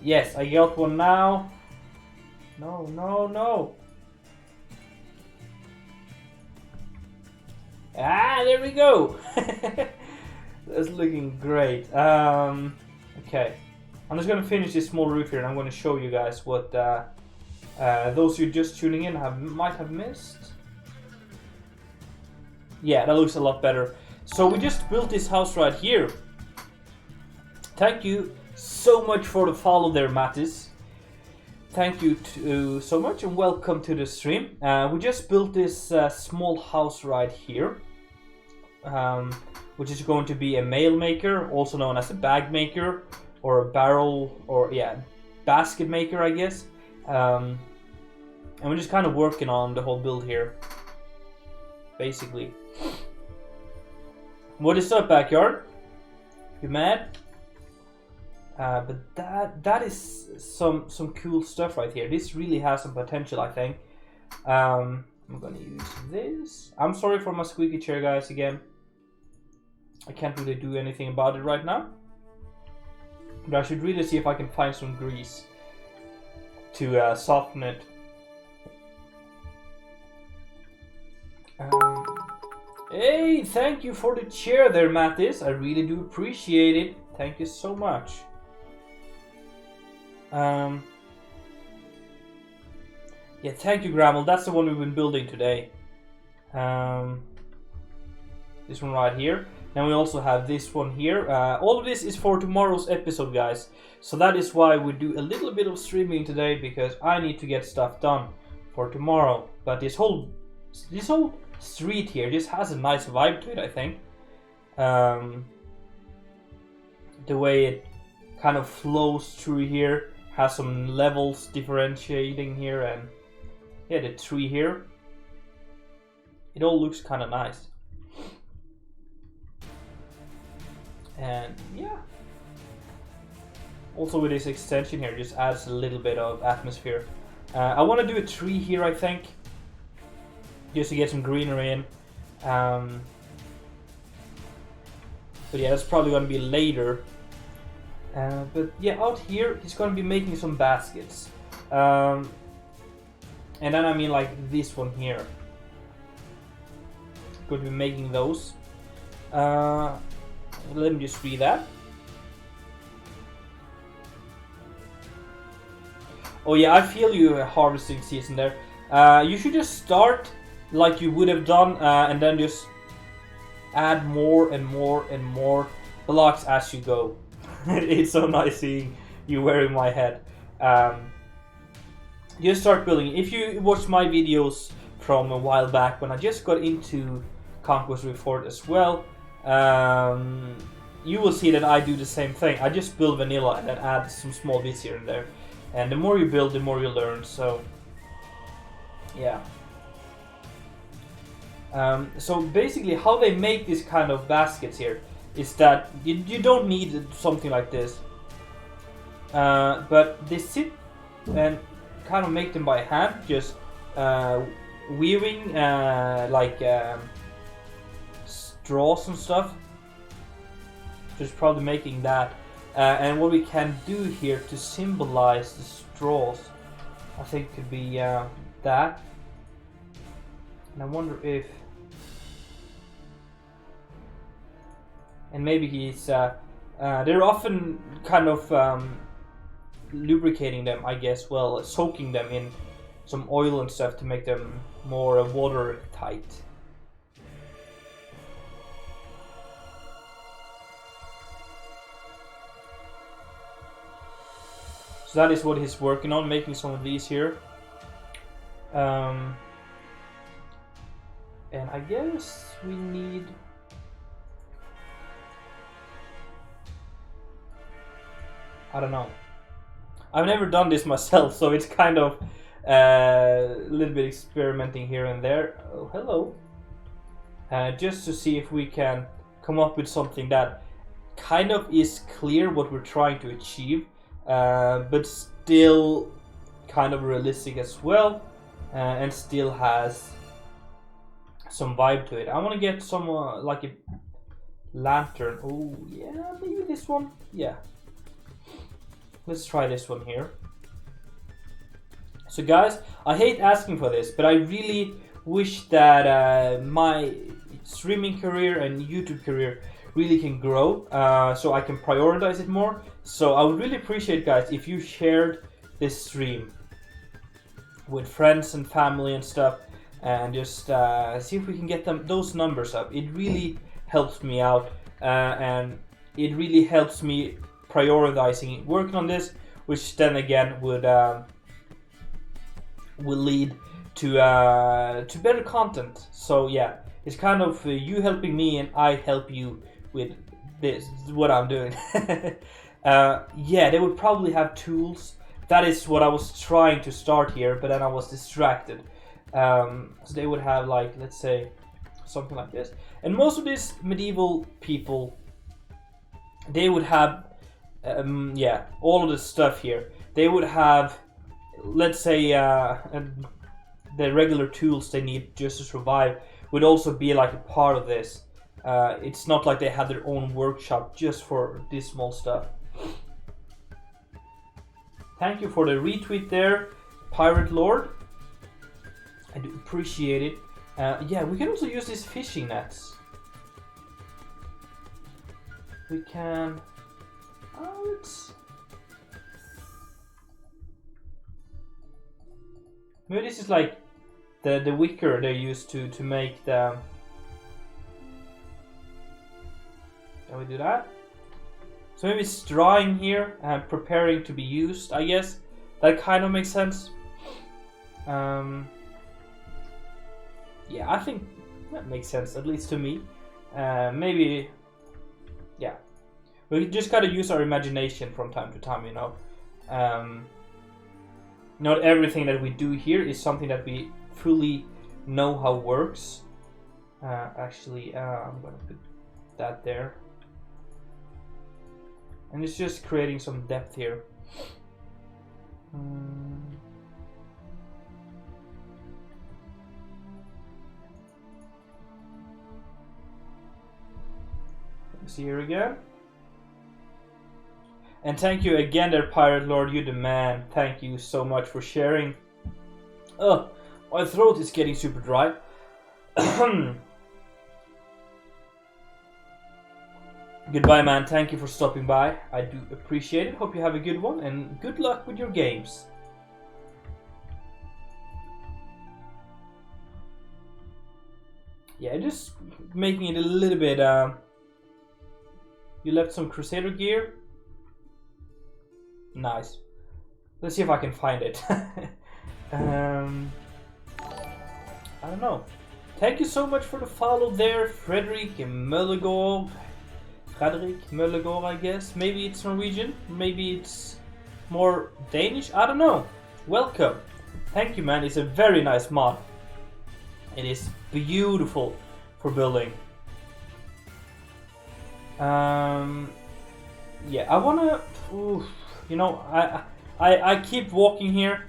Yes, I got one now. No, no, no. Ah, there we go. That's looking great. Okay, I'm just going to finish this small roof here, and I'm going to show you guys what those who are just tuning in might have missed. Yeah, that looks a lot better. So we just built this house right here. Thank you so much for the follow there, Mattis. Thank you so much and welcome to the stream. We just built this small house right here, which is going to be a mail maker, also known as a bag maker or a barrel or basket maker, I guess. And we're just kind of working on the whole build here, basically. What is up, backyard? You mad? But that is some cool stuff right here. This really has some potential, I think. I'm gonna use this. I'm sorry for my squeaky chair, guys. Again, I can't really do anything about it right now. But I should really see if I can find some grease to soften it. Hey, thank you for the chair there, Mattis. I really do appreciate it. Thank you so much. Yeah, thank you, Grammel. That's the one we've been building today. This one right here. Then we also have this one here. All of this is for tomorrow's episode, guys. So that is why we do a little bit of streaming today, because I need to get stuff done for tomorrow. But this whole street here just has a nice vibe to it, I think. The way it kind of flows through here has some levels differentiating here, and yeah, the tree here. It all looks kind of nice. And yeah. Also with this extension here, just adds a little bit of atmosphere. I want to do a tree here, I think, just to get some greenery in. But yeah, that's probably going to be later. But yeah, out here he's going to be making some baskets. And then I mean like this one here. Going to be making those. Let me just read that. Oh yeah, I feel you, harvesting season there. You should just start like you would have done, and then just add more and more and more blocks as you go. It's so nice seeing you wearing my head. Just start building. If you watch my videos from a while back when I just got into Conquest Reforged as well, you will see that I do the same thing. I just build vanilla and then add some small bits here and there. And the more you build, the more you learn. So, yeah. So basically, how they make this kind of baskets here is that you don't need something like this, but they sit and kind of make them by hand, just weaving like straws and stuff. Just probably making that. And what we can do here to symbolize the straws, I think could be that. And I wonder if, and maybe he's, they're often kind of lubricating them, I guess, well, soaking them in some oil and stuff to make them more watertight. So that is what he's working on, making some of these here. And I guess we need... I don't know. I've never done this myself, so it's kind of a little bit experimenting here and there. Oh, hello. Just to see if we can come up with something that kind of is clear what we're trying to achieve. But still kind of realistic as well, and still has some vibe to it. I want to get some like a lantern. Oh yeah, maybe this one. Yeah, let's try this one here. So guys, I hate asking for this, but I really wish that my streaming career and YouTube career really can grow, so I can prioritize it more. So I would really appreciate, guys, if you shared this stream with friends and family and stuff, and just see if we can get those numbers up. It really helps me out, and it really helps me prioritizing working on this, which then again would will lead to better content. So yeah, it's kind of you helping me and I help you with this, what I'm doing. Yeah, they would probably have tools. That is what I was trying to start here, but then I was distracted. So they would have, like, let's say something like this, and most of these medieval people, they would have yeah, all of this stuff here. They would have, let's say, the regular tools they need just to survive would also be like a part of this. It's not like they have their own workshop just for this small stuff. Thank you for the retweet there, Pirate Lord. I do appreciate it. Yeah, we can also use these fishing nets. We can... Oh, it's... Maybe this is like the wicker they used to make the... Can we do that? So maybe it's drying here and preparing to be used, I guess. That kind of makes sense. Yeah, I think that makes sense, at least to me. Maybe, yeah. We just gotta use our imagination from time to time, you know. Not everything that we do here is something that we fully know how works. Actually, I'm gonna put that there. And it's just creating some depth here. Let's see here again. And thank you again there, Pirate Lord, you're the man. Thank you so much for sharing. Oh, my throat is getting super dry. Goodbye, man. Thank you for stopping by. I do appreciate it. Hope you have a good one, and good luck with your games. Yeah, just making it a little bit... You left some Crusader gear? Nice. Let's see if I can find it. I don't know. Thank you so much for the follow there, Frederick Møllegård. Frederick Møllegård, I guess. Maybe it's Norwegian. Maybe it's more Danish. I don't know. Welcome. Thank you, man. It's a very nice mod. It is beautiful for building. Yeah, I wanna. Oof, you know, I keep walking here,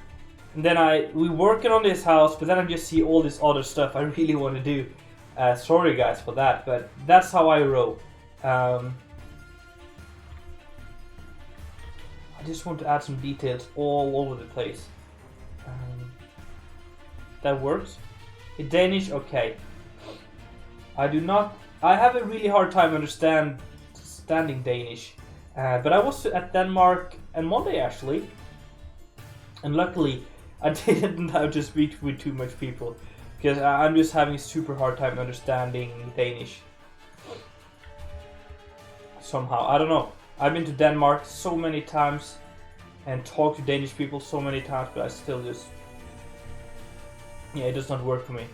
and then we working on this house, but then I just see all this other stuff I really want to do. Sorry guys for that, but that's how I roll. I just want to add some details all over the place. That works. In Danish, okay. I have a really hard time understanding Danish. But I was at Denmark on Monday actually, and luckily I didn't have to speak with too much people, because I'm just having a super hard time understanding Danish. Somehow, I don't know. I've been to Denmark so many times and talked to Danish people so many times, but I still just... Yeah, it does not work for me.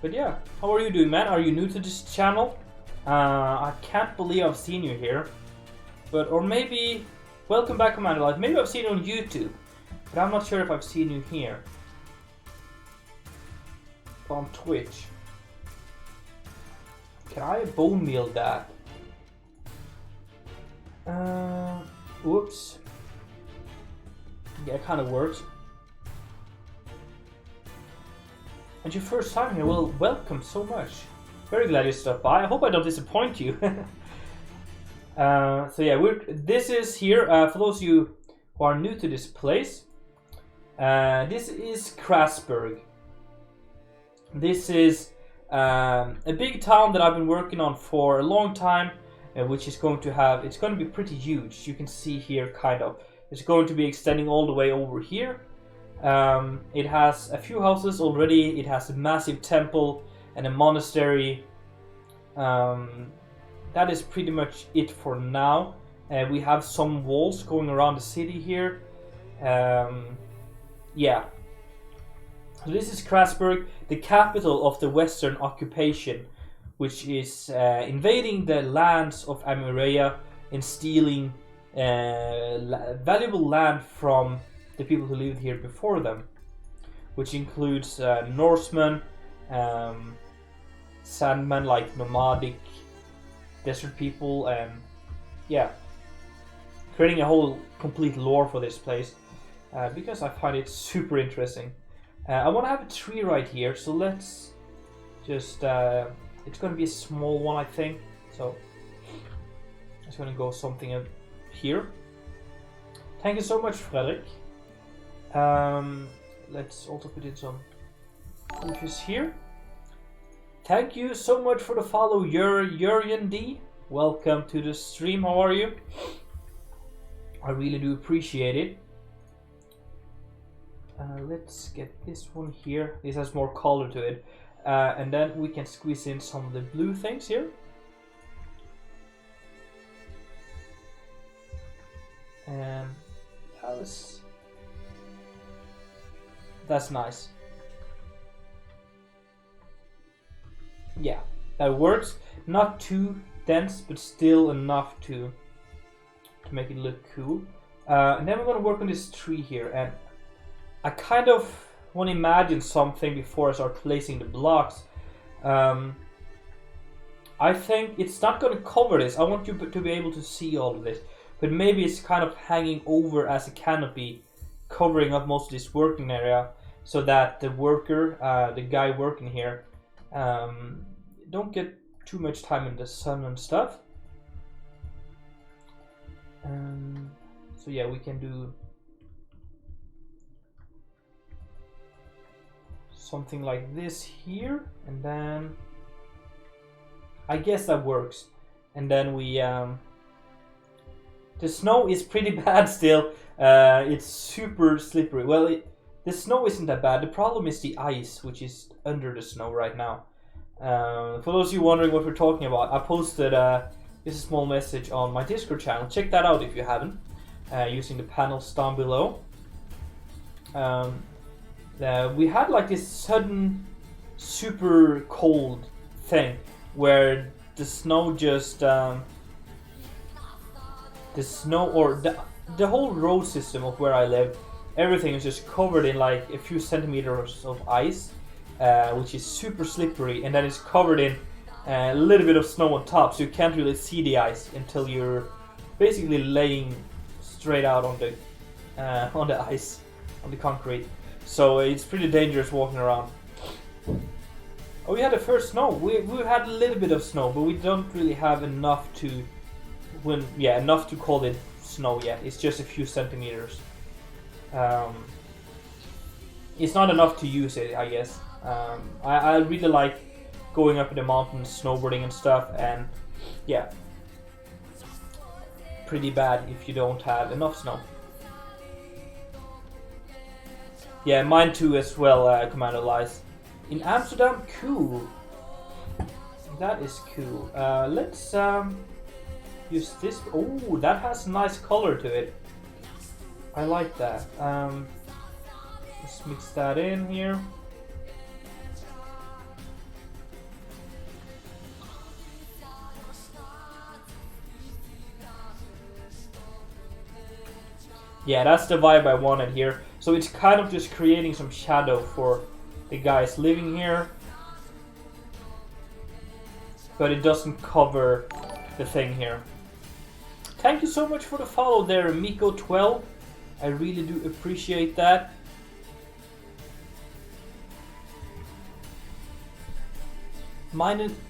But yeah, how are you doing, man? Are you new to this channel? I can't believe I've seen you here. Or maybe... Welcome back, Commander Life. Maybe I've seen you on YouTube, but I'm not sure if I've seen you here. On Twitch. Can I bone meal that? Whoops. Yeah, it kind of works. And your first time here, well, welcome so much. Very glad you stopped by. I hope I don't disappoint you. So yeah, this is here, for those of you who are new to this place, this is Crasburg. This is a big town that I've been working on for a long time, which is going to be pretty huge. You can see here, kind of. It's going to be extending all the way over here. It has a few houses already. It has a massive temple and a monastery. That is pretty much it for now. We have some walls going around the city here. Yeah. So this is Crasburg, the capital of the Western occupation, which is invading the lands of Amirea and stealing valuable land from the people who lived here before them, which includes Norsemen, Sandmen, like nomadic desert people, and yeah, creating a whole complete lore for this place because I find it super interesting. I want to have a tree right here, so let's just it's going to be a small one, I think, so it's going to go something up here. Thank you so much, Frederick. Let's also put in some bushes here. Thank you so much for the follow, Yarowyn D. Welcome to the stream. How are you? I really do appreciate it. Let's get this one here. This has more color to it. And then we can squeeze in some of the blue things here. And that's nice. Yeah, that works. Not too dense, but still enough to make it look cool. And then we're going to work on this tree here. And I kind of want to imagine something before I start placing the blocks. I think it's not going to cover this. I want you to be able to see all of this. But maybe it's kind of hanging over as a canopy, covering up most of this working area, so that the worker, the guy working here, don't get too much time in the sun and stuff. So yeah, we can do something like this here, and then I guess that works. And then we the snow is pretty bad still. It's super slippery. Well, the snow isn't that bad. The problem is the ice, which is under the snow right now. For those of you wondering what we're talking about, I posted this small message on my Discord channel. Check that out if you haven't, using the panels down below. We had like this sudden super cold thing where the snow just the whole road system of where I live, everything is just covered in like a few centimeters of ice, which is super slippery, and then it's covered in a little bit of snow on top, so you can't really see the ice until you're basically laying straight out on the ice, on the concrete. So it's pretty dangerous walking around. Oh, we had the first snow. We had a little bit of snow, but we don't really have enough to enough to call it snow yet. It's just a few centimeters. It's not enough to use it, I guess. I really like going up in the mountains, snowboarding and stuff, and yeah, pretty bad if you don't have enough snow. Yeah, mine too as well, Commander Lies. In Amsterdam, cool. That is cool. Let's use this. Oh, that has a nice color to it. I like that. Let's mix that in here. Yeah, that's the vibe I wanted here. So it's kind of just creating some shadow for the guys living here, but it doesn't cover the thing here. Thank you so much for the follow there, Miko12. I really do appreciate that.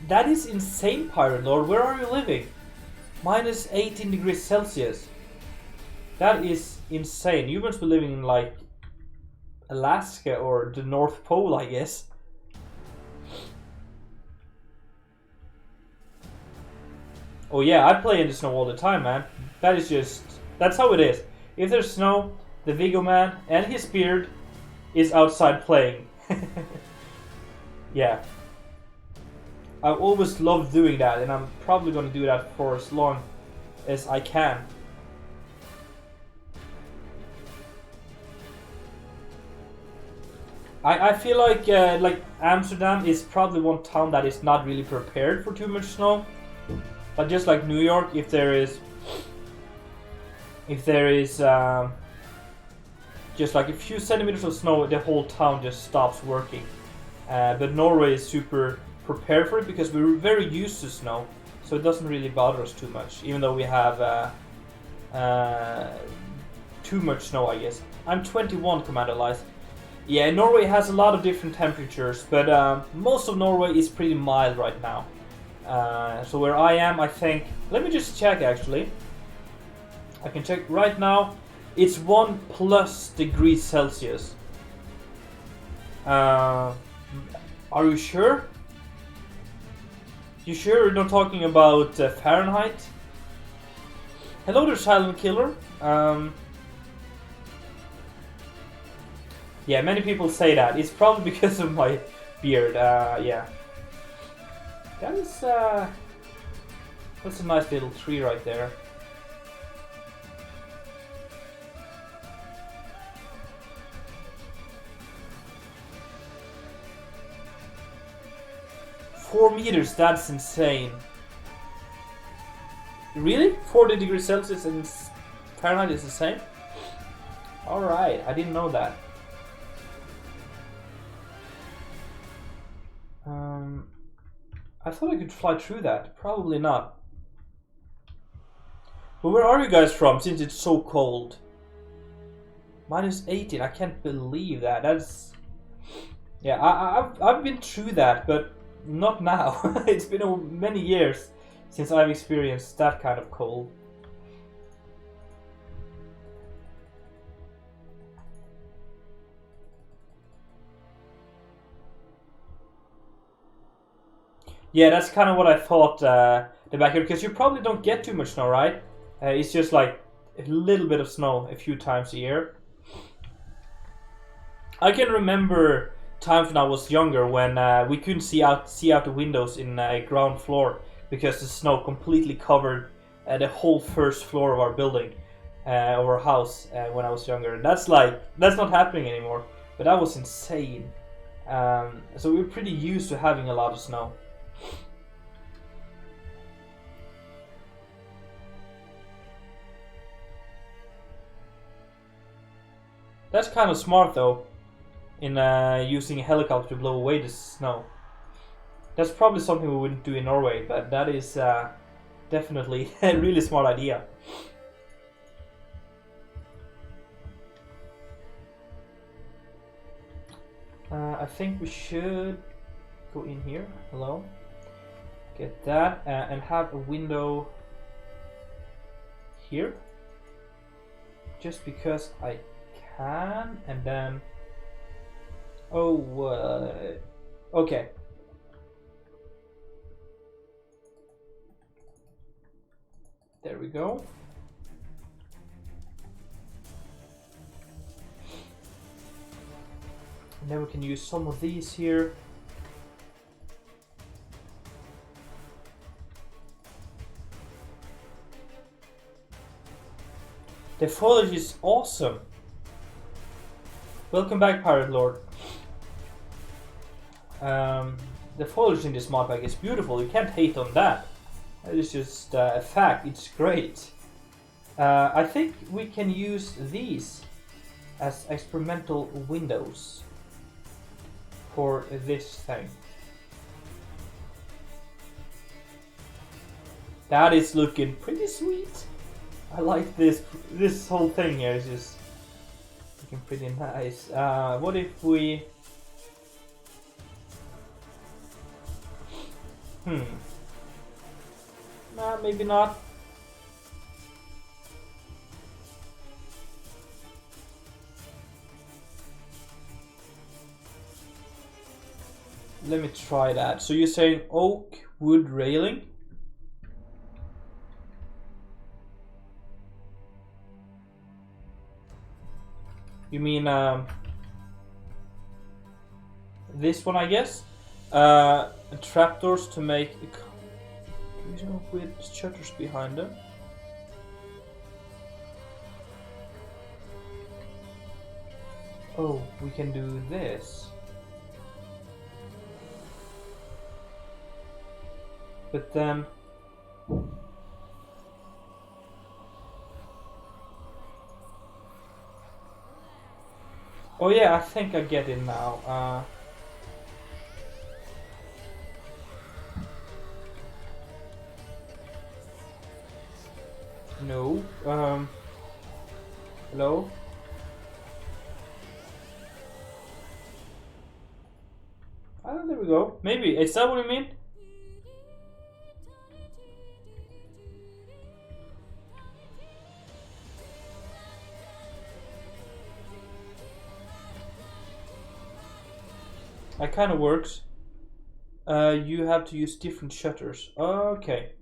That is insane, Pirate Lord. Where are you living? Minus 18 degrees Celsius. That is insane. You must be living in like Alaska or the North Pole, I guess. Oh yeah, I play in the snow all the time, man. That is just... that's how it is. If there's snow, the Vigo man and his beard is outside playing. Yeah. I always love doing that, and I'm probably going to do that for as long as I can. I feel like Amsterdam is probably one town that is not really prepared for too much snow. But just like New York, if there is just like a few centimeters of snow, the whole town just stops working. But Norway is super prepared for it because we're very used to snow, so it doesn't really bother us too much, even though we have too much snow, I guess. I'm 21, Commander Lies. Yeah, Norway has a lot of different temperatures, but most of Norway is pretty mild right now. So where I am, I think... let me just check, actually. I can check right now. It's 1+ degrees Celsius. Are you sure? You sure you're not talking about Fahrenheit? Hello there, Silent Killer. Yeah, many people say that. It's probably because of my beard. Yeah. That is, that's a nice little tree right there. Four meters, that's insane. Really? 40 degrees Celsius and Fahrenheit is the same? Alright, I didn't know that. I thought I could fly through that. Probably not. But where are you guys from, since it's so cold? Minus 18, I can't believe that. That's... yeah, I've been through that, but not now. It's been many years since I've experienced that kind of cold. Yeah, that's kind of what I thought the back here, because you probably don't get too much snow, right? It's just like a little bit of snow a few times a year. I can remember times when I was younger when we couldn't see out the windows in ground floor because the snow completely covered the whole first floor of our building, of our house, when I was younger. And that's not happening anymore. But that was insane. So we're pretty used to having a lot of snow. That's kind of smart though, in using a helicopter to blow away the snow. That's probably something we wouldn't do in Norway, but that is definitely a really smart idea. I think we should go in here. Hello. Get that and have a window here. Just because I can, and then... oh, okay. There we go. And then we can use some of these here. The foliage is awesome. Welcome back, Pirate Lord. The foliage in this mod pack is beautiful. You can't hate on that. That is just a fact. It's great. I think we can use these as experimental windows for this thing. That is looking pretty sweet. I like this whole thing here. Is just looking pretty nice. What if we? Nah, maybe not. Let me try that. So you're saying oak wood railing? You mean this one, I guess? Trapdoors to make with shutters behind them. Oh, we can do this. But then oh yeah, I think I get it now. No. Hello? Oh, there we go. Maybe. Is that what you mean? That kind of works. You have to use different shutters. Okay.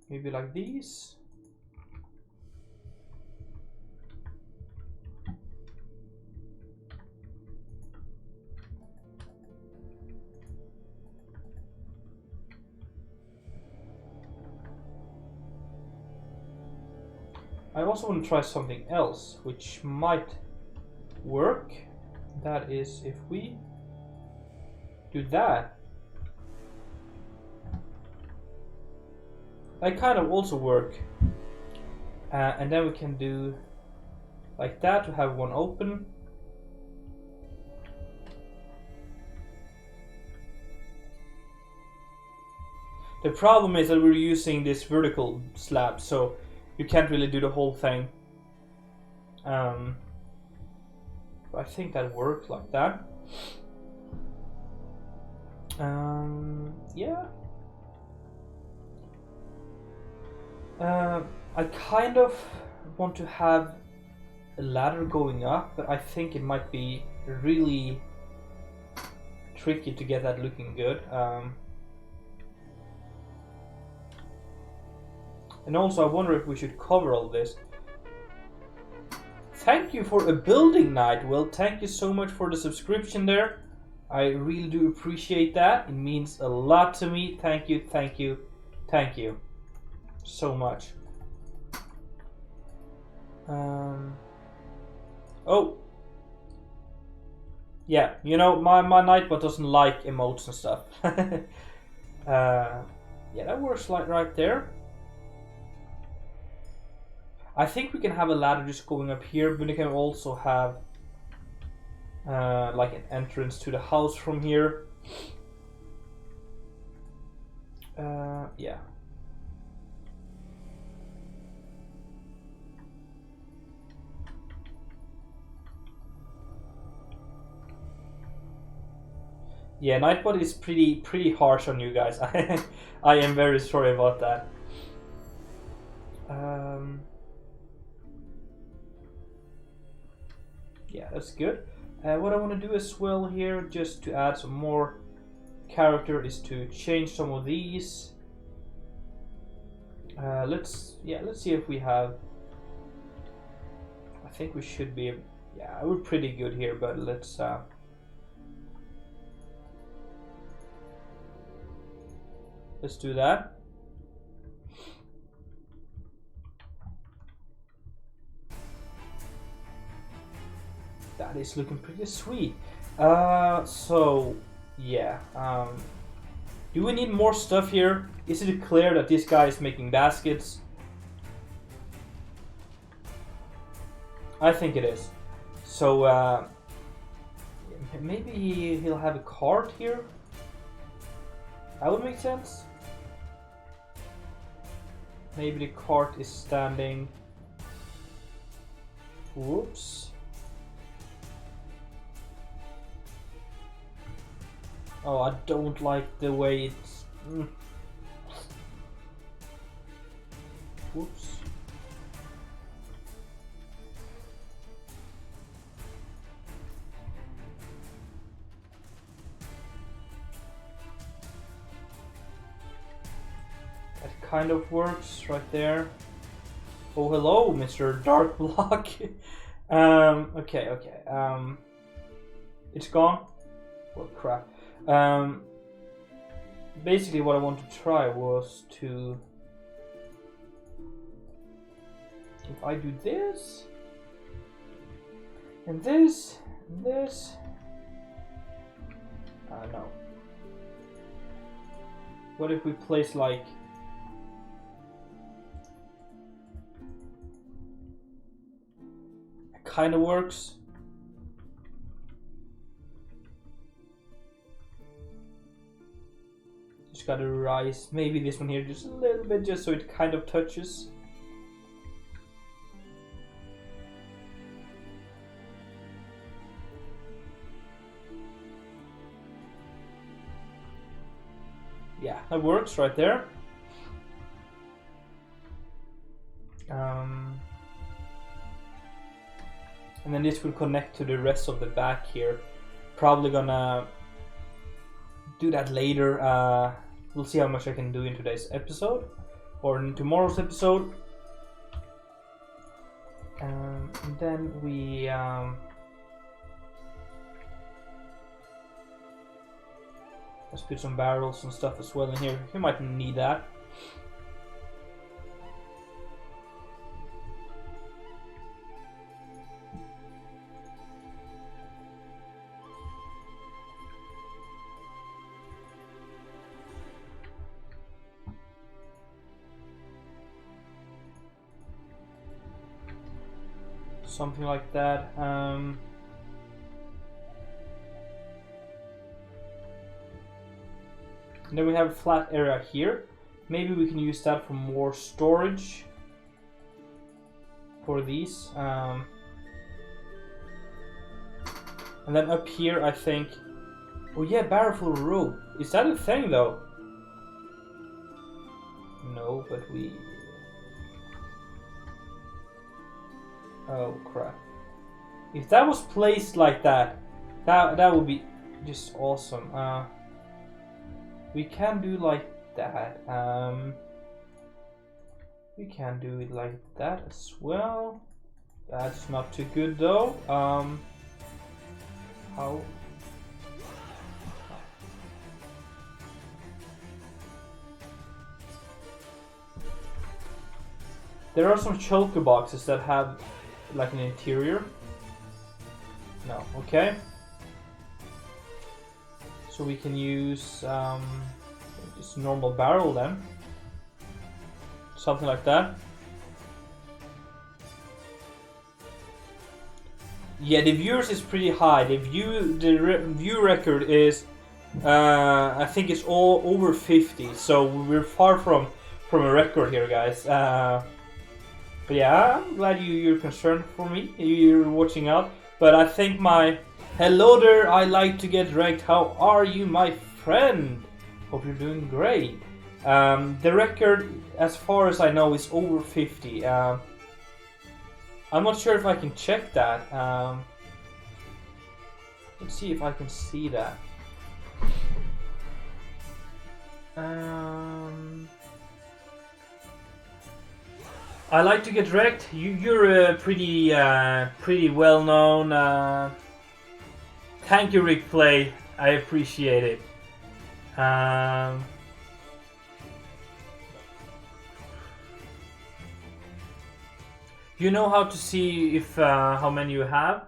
Maybe like these. I also want to try something else, which might work. That is, if we do that. That kind of also work. And then we can do like that to have one open. The problem is that we're using this vertical slab, so you can't really do the whole thing. I think that works like that. Yeah. I kind of want to have a ladder going up, but I think it might be really tricky to get that looking good. And also I wonder if we should cover all this. Thank you for a building night. Well, thank you so much for the subscription there. I really do appreciate that. It means a lot to me. Thank you, thank you, thank you so much. Oh. Yeah, you know, my Nightbot doesn't like emotes and stuff. Yeah, that works like right there. I think we can have a ladder just going up here, but we can also have like an entrance to the house from here. Yeah. Yeah, Nightbot is pretty harsh on you guys. I am very sorry about that. Yeah, that's good. What I want to do as well here, just to add some more character, is to change some of these. Let's see if we have. I think we should be. Yeah, we're pretty good here, but let's. Let's do that. That is looking pretty sweet. So yeah. Do we need more stuff here? Is it clear that this guy is making baskets? I think it is. So maybe he'll have a cart here. That would make sense. Maybe the cart is standing. Whoops. Oh, I don't like the way it's... Whoops. That kind of works right there. Oh, hello, Mr. Dark Block. Okay. It's gone. Well, crap. Basically what I want to try was to... If I do this... And this... And this... no. What if we place like... It kinda works. Just gotta rise, maybe this one here just a little bit, just so it kind of touches. Yeah, that works right there. And then this will connect to the rest of the back here. Probably gonna do that later. We'll see how much I can do in today's episode or in tomorrow's episode. And then we let's put some barrels and stuff as well in here. You might need that. Something like that. And then we have a flat area here. Maybe we can use that for more storage for these. And then up here, I think. Oh yeah, barrel full of rope. Is that a thing though? No, but we. Oh crap. If that was placed like that, that would be just awesome. We can do like that. We can do it like that as well. That's not too good though. How? There are some choker boxes that have like an interior. No, okay. So we can use just normal barrel then. Something like that. Yeah, the viewers is pretty high. The view record is I think it's all over 50. So we're far from a record here, guys. But yeah, I'm glad you're concerned for me. You're watching out. But I think my... Hello there, I like to get wrecked. How are you, my friend? Hope you're doing great. The record, as far as I know, is over 50. I'm not sure if I can check that. Let's see if I can see that. I like to get wrecked. You're a pretty well-known tanky rig play. I appreciate it. You know how to see if how many you have?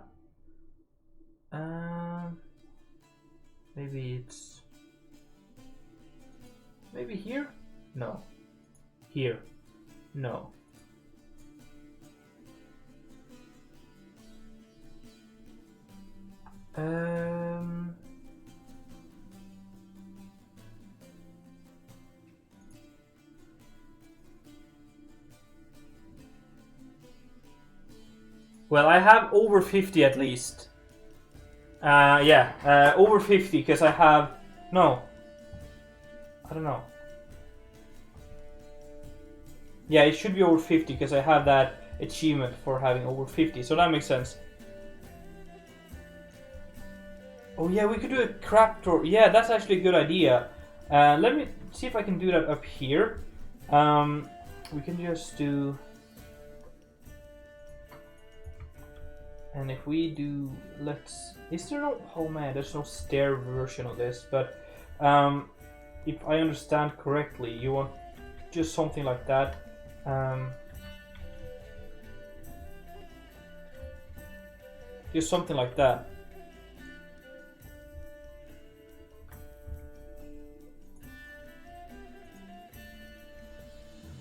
Maybe it's here? No. Here? No. Well, I have over 50 at least. Yeah, over 50 because I have... No. I don't know. Yeah, it should be over 50 because I have that achievement for having over 50, so that makes sense. Oh yeah, we could do a crap tour. Yeah, that's actually a good idea. Let me see if I can do that up here. We can just do... And if we do... Let's... Is there no... Oh man, there's no stair version of this, but... if I understand correctly, you want just something like that. Just something like that.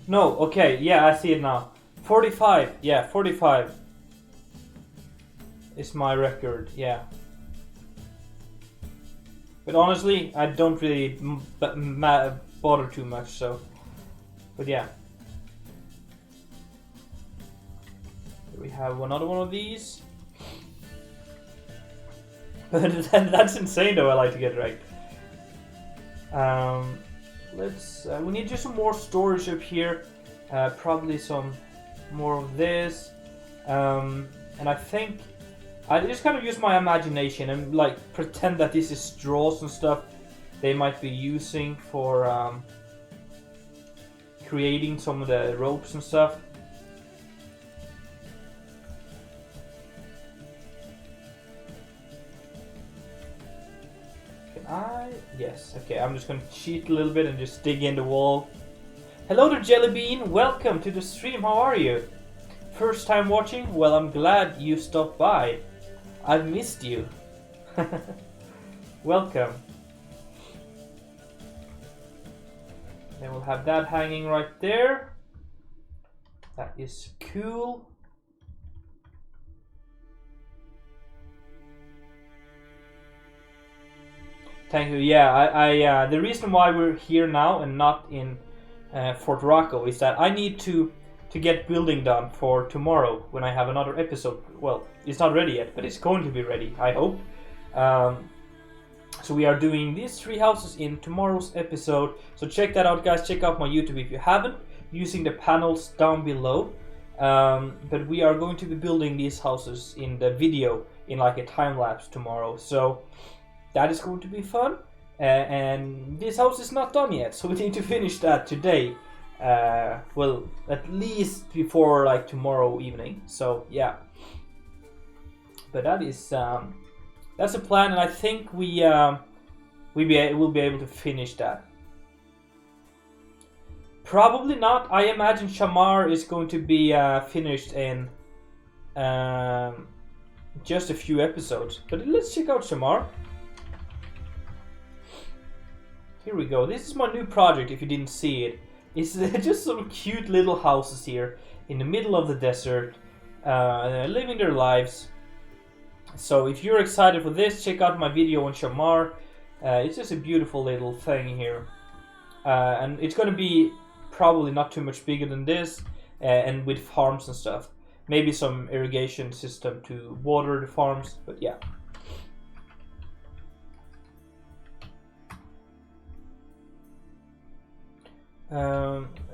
No, okay, yeah, I see it now. 45, yeah, 45 is my record, yeah. But honestly, I don't really bother too much, so... But yeah. We have another one of these. That's insane though, I like to get right. Let's... we need just some more storage up here. Probably some more of this. And I think... I just kind of use my imagination and like pretend that this is straws and stuff they might be using for creating some of the ropes and stuff. Can I? Yes. Okay, I'm just gonna cheat a little bit and just dig in the wall. Hello there, Jellybean. Welcome to the stream. How are you? First time watching? Well, I'm glad you stopped by. I've missed you. Welcome. Then we'll have that hanging right there. That is cool. Thank you. Yeah, I the reason why we're here now and not in Fort Rocco is that I need to get building done for tomorrow when I have another episode. Well, it's not ready yet, but it's going to be ready, I hope. So we are doing these 3 houses in tomorrow's episode. So check that out, guys. Check out my YouTube if you haven't, using the panels down below. But we are going to be building these houses in the video in like a time lapse tomorrow. So that is going to be fun. And this house is not done yet, so we need to finish that today. Well, at least before like tomorrow evening. So yeah, but that is that's a plan, and I think we will be able to finish that. Probably not. I imagine Shamar is going to be finished in just a few episodes. But let's check out Shamar. Here we go. This is my new project. If you didn't see it. It's just some cute little houses here in the middle of the desert, living their lives. So if you're excited for this, check out my video on Shamar. It's just a beautiful little thing here. And it's going to be probably not too much bigger than this, and with farms and stuff. Maybe some irrigation system to water the farms, but yeah.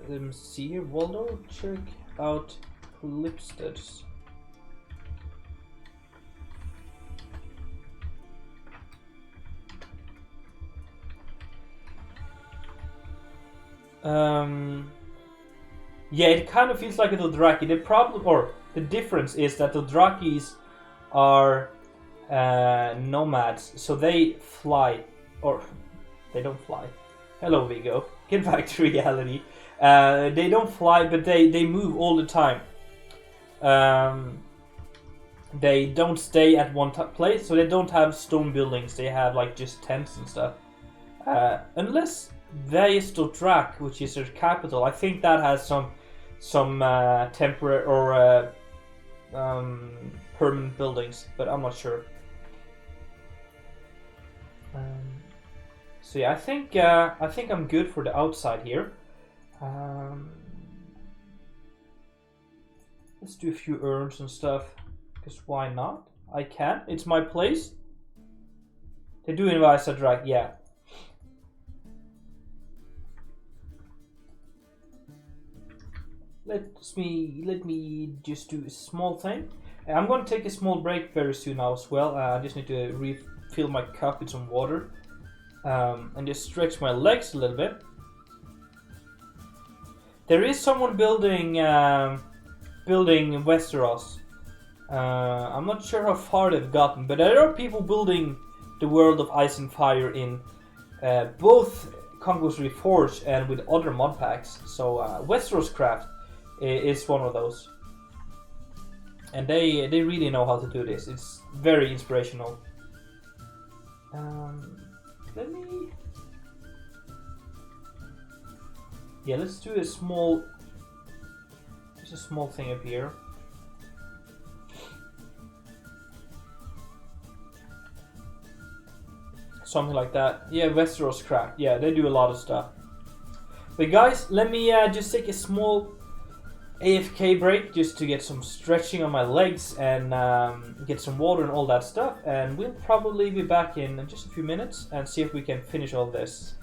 Let me see here. Waldo, check out Lipstead's. Yeah, it kind of feels like a Dothraki. The problem, or the difference, is that the Dothrakis are nomads, so they fly, or they don't fly. Hello, Viggo. Get back to reality. They don't fly, but they move all the time. They don't stay at one place, so they don't have stone buildings. They have like just tents and stuff. Unless Dothraki, which is their capital, I think that has some temporary or permanent buildings, but I'm not sure. So yeah, I think I'm good for the outside here. Let's do a few urns and stuff. Because why not? I can. It's my place. They do invite a drag, yeah. Let me just do a small thing. I'm going to take a small break very soon now as well. I just need to refill my cup with some water. And just stretch my legs a little bit. There is someone building Westeros. I'm not sure how far they've gotten, but there are people building the world of Ice and Fire in both Conquest Reforged and with other mod packs. So Westeros Craft is one of those, and they really know how to do this. It's very inspirational. Let's do a small. There's a small thing up here. Something like that. Yeah, Westeros Craft. Yeah, they do a lot of stuff. But guys, let me just take a small AFK break just to get some stretching on my legs and get some water and all that stuff. And we'll probably be back in just a few minutes and see if we can finish all this.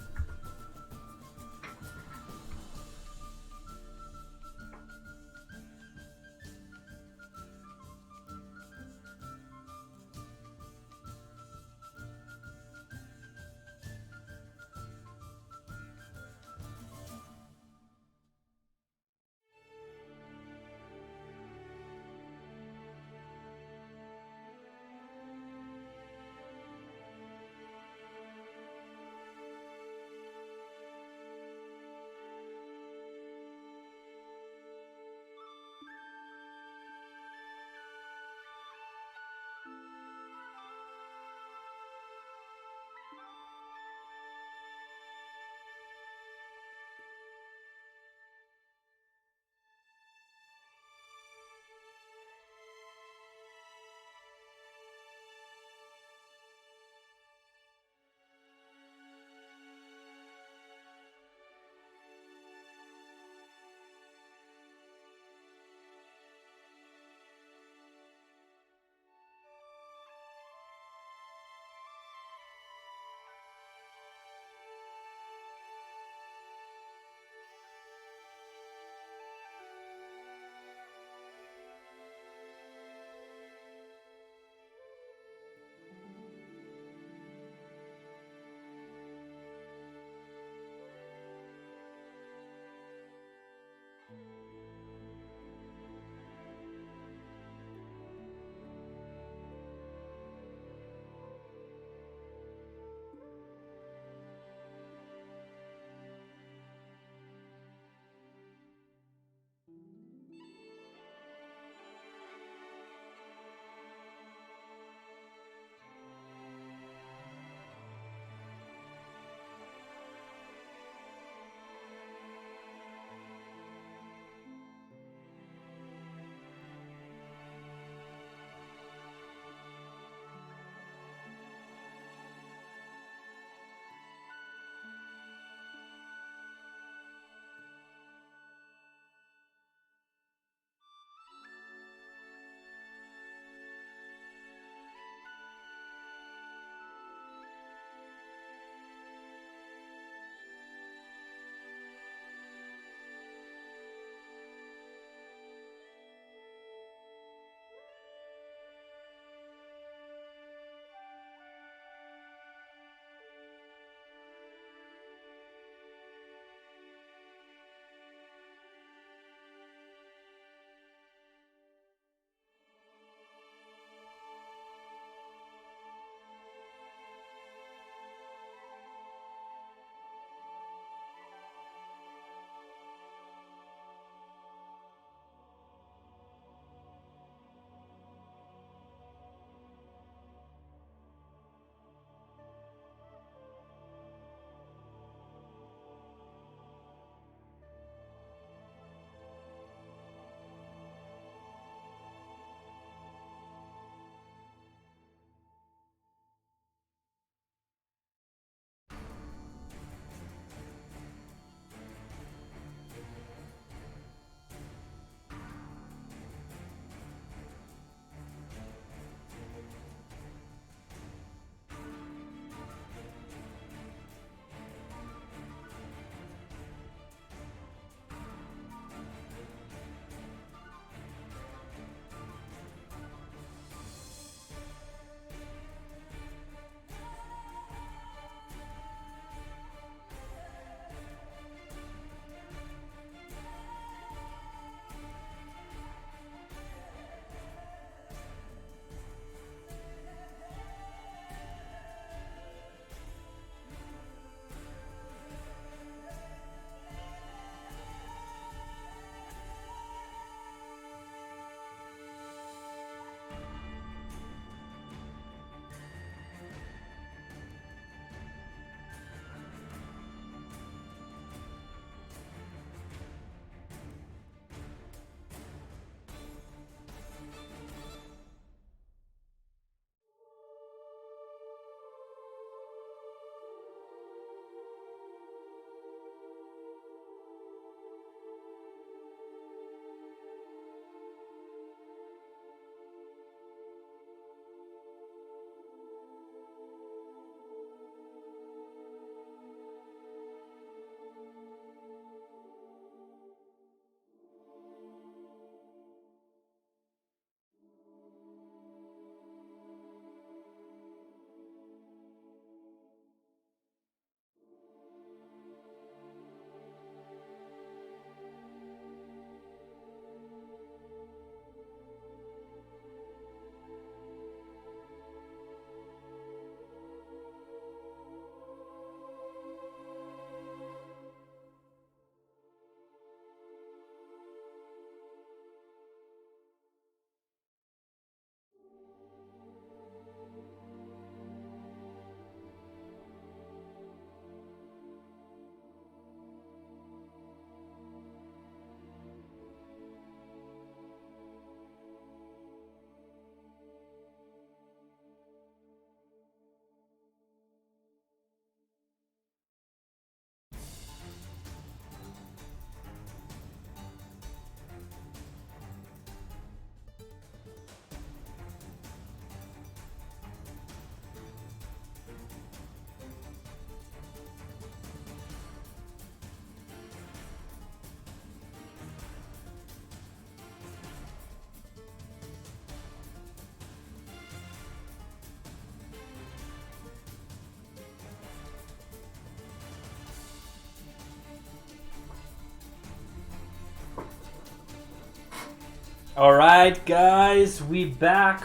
Alright guys, we back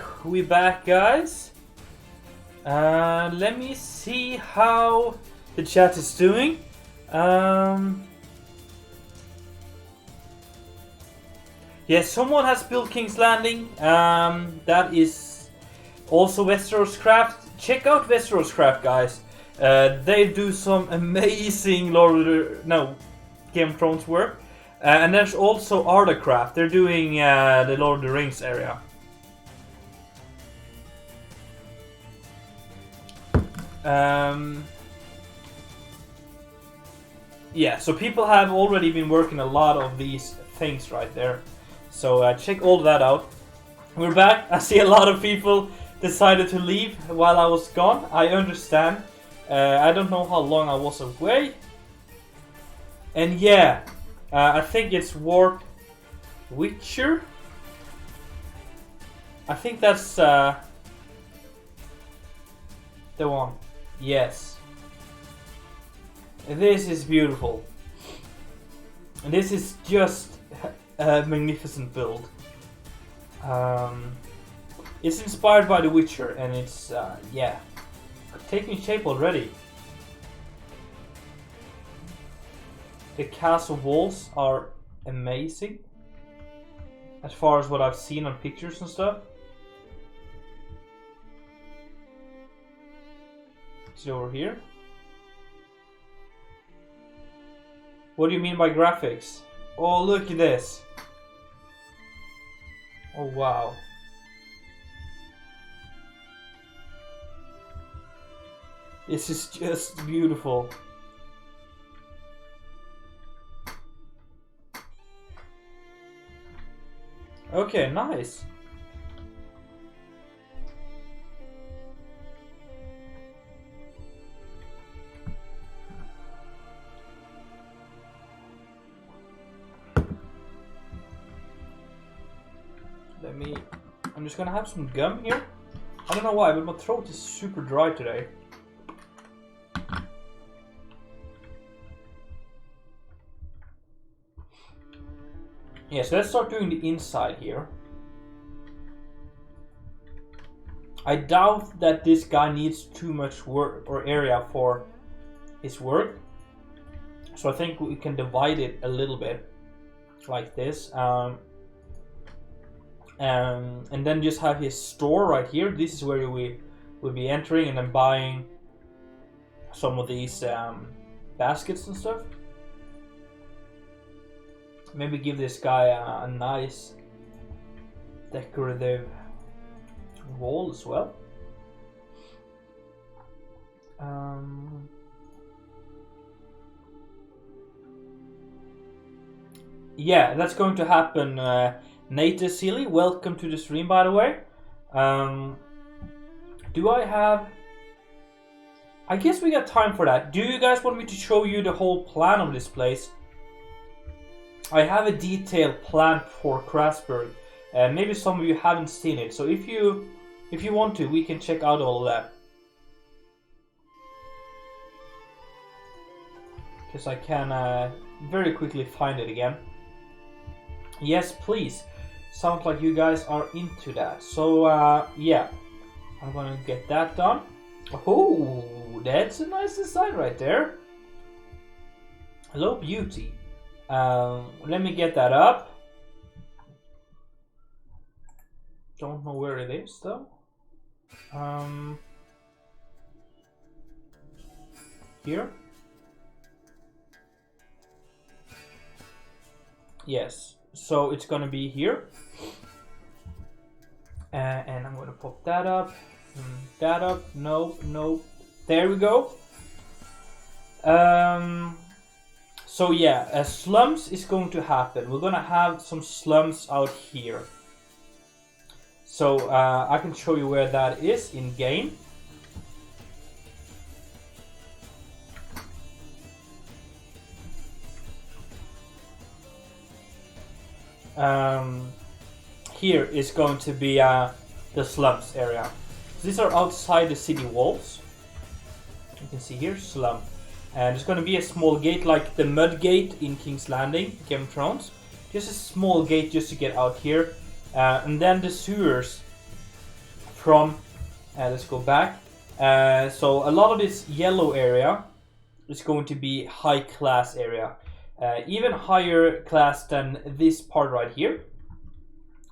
guys. Let me see how the chat is doing. Yes, someone has built King's Landing. That is also Westeros Craft. Check out Westeros Craft, guys. They do some amazing Game of Thrones work. And there's also Artacraft. They're doing the Lord of the Rings area. Yeah, so people have already been working a lot of these things right there. So check all that out. We're back. I see a lot of people decided to leave while I was gone. I understand. I don't know how long I was away. And yeah, I think it's Warp Witcher. I think that's the one. Yes. This is beautiful. And this is just a magnificent build. It's inspired by The Witcher, and it's yeah, taking shape already. The castle walls are amazing, as far as what I've seen on pictures and stuff. Is it over here? What do you mean by graphics? Oh, look at this. Oh, wow. This is just beautiful. Okay, nice. I'm just gonna have some gum here. I don't know why, but my throat is super dry today. Yeah, so let's start doing the inside here. I doubt that this guy needs too much work or area for his work. So I think we can divide it a little bit like this. And then just have his store right here. This is where we will be entering and then buying some of these baskets and stuff. Maybe give this guy a nice decorative wall as well. Yeah, that's going to happen. Nate Sealy, welcome to the stream, by the way. Do I have... I guess we got time for that. Do you guys want me to show you the whole plan of this place? I have a detailed plan for Crasburg. Maybe some of you haven't seen it. So if you want to, we can check out all of that. Because I can very quickly find it again. Yes, please. Sounds like you guys are into that. So, yeah. I'm gonna get that done. Oh, that's a nice design right there. Hello, beauty. Let me get that up. Don't know where it is, though. Here? Yes. So it's gonna be here. And I'm gonna pop that up. That up. Nope, nope. There we go. So yeah, slums is going to happen. We're gonna have some slums out here. So I can show you where that is in game. Here is going to be the slums area. These are outside the city walls. You can see here, slum. And there's going to be a small gate like the mud gate in King's Landing, Game of Thrones. Just a small gate just to get out here. And then the sewers from, let's go back. So a lot of this yellow area is going to be high class area. Even higher class than this part right here.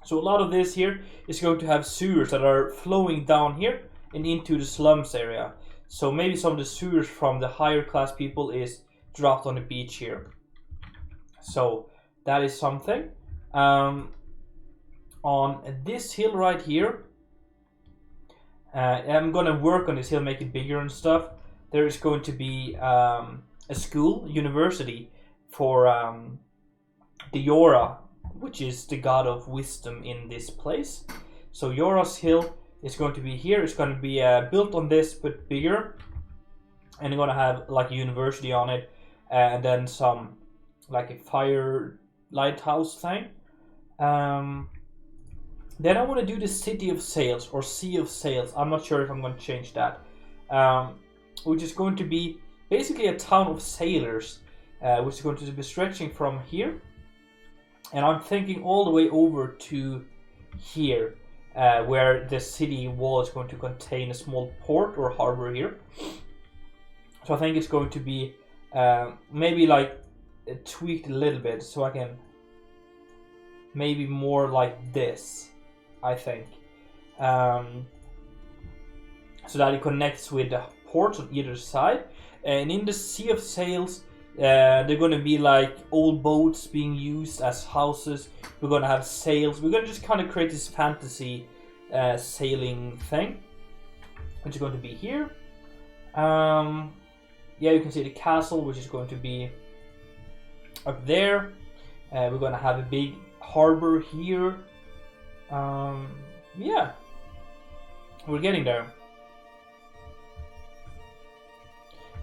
So a lot of this here is going to have sewers that are flowing down here and into the slums area. So maybe some of the sewers from the higher class people is dropped on the beach here. So that is something. On this hill right here, I'm gonna work on this hill, make it bigger and stuff. There is going to be a school, university for the Yora, which is the god of wisdom in this place. So Yora's hill is going to be here. It's going to be built on this but bigger, and you're going to have like a university on it, and then some like a fire lighthouse thing. Then I want to do the city of sails or sea of sails. I'm not sure if I'm going to change that, which is going to be basically a town of sailors, which is going to be stretching from here, and I'm thinking all the way over to here, where the city wall is going to contain a small port or harbor here. So I think it's going to be maybe like tweaked a little bit, so I can maybe more like this, I think, so that it connects with the ports on either side. And in the Sea of Sails, they're going to be like old boats being used as houses. We're going to have sails. We're going to just kind of create this fantasy sailing thing, which is going to be here. Yeah, you can see the castle, which is going to be up there. We're going to have a big harbor here. Yeah, we're getting there.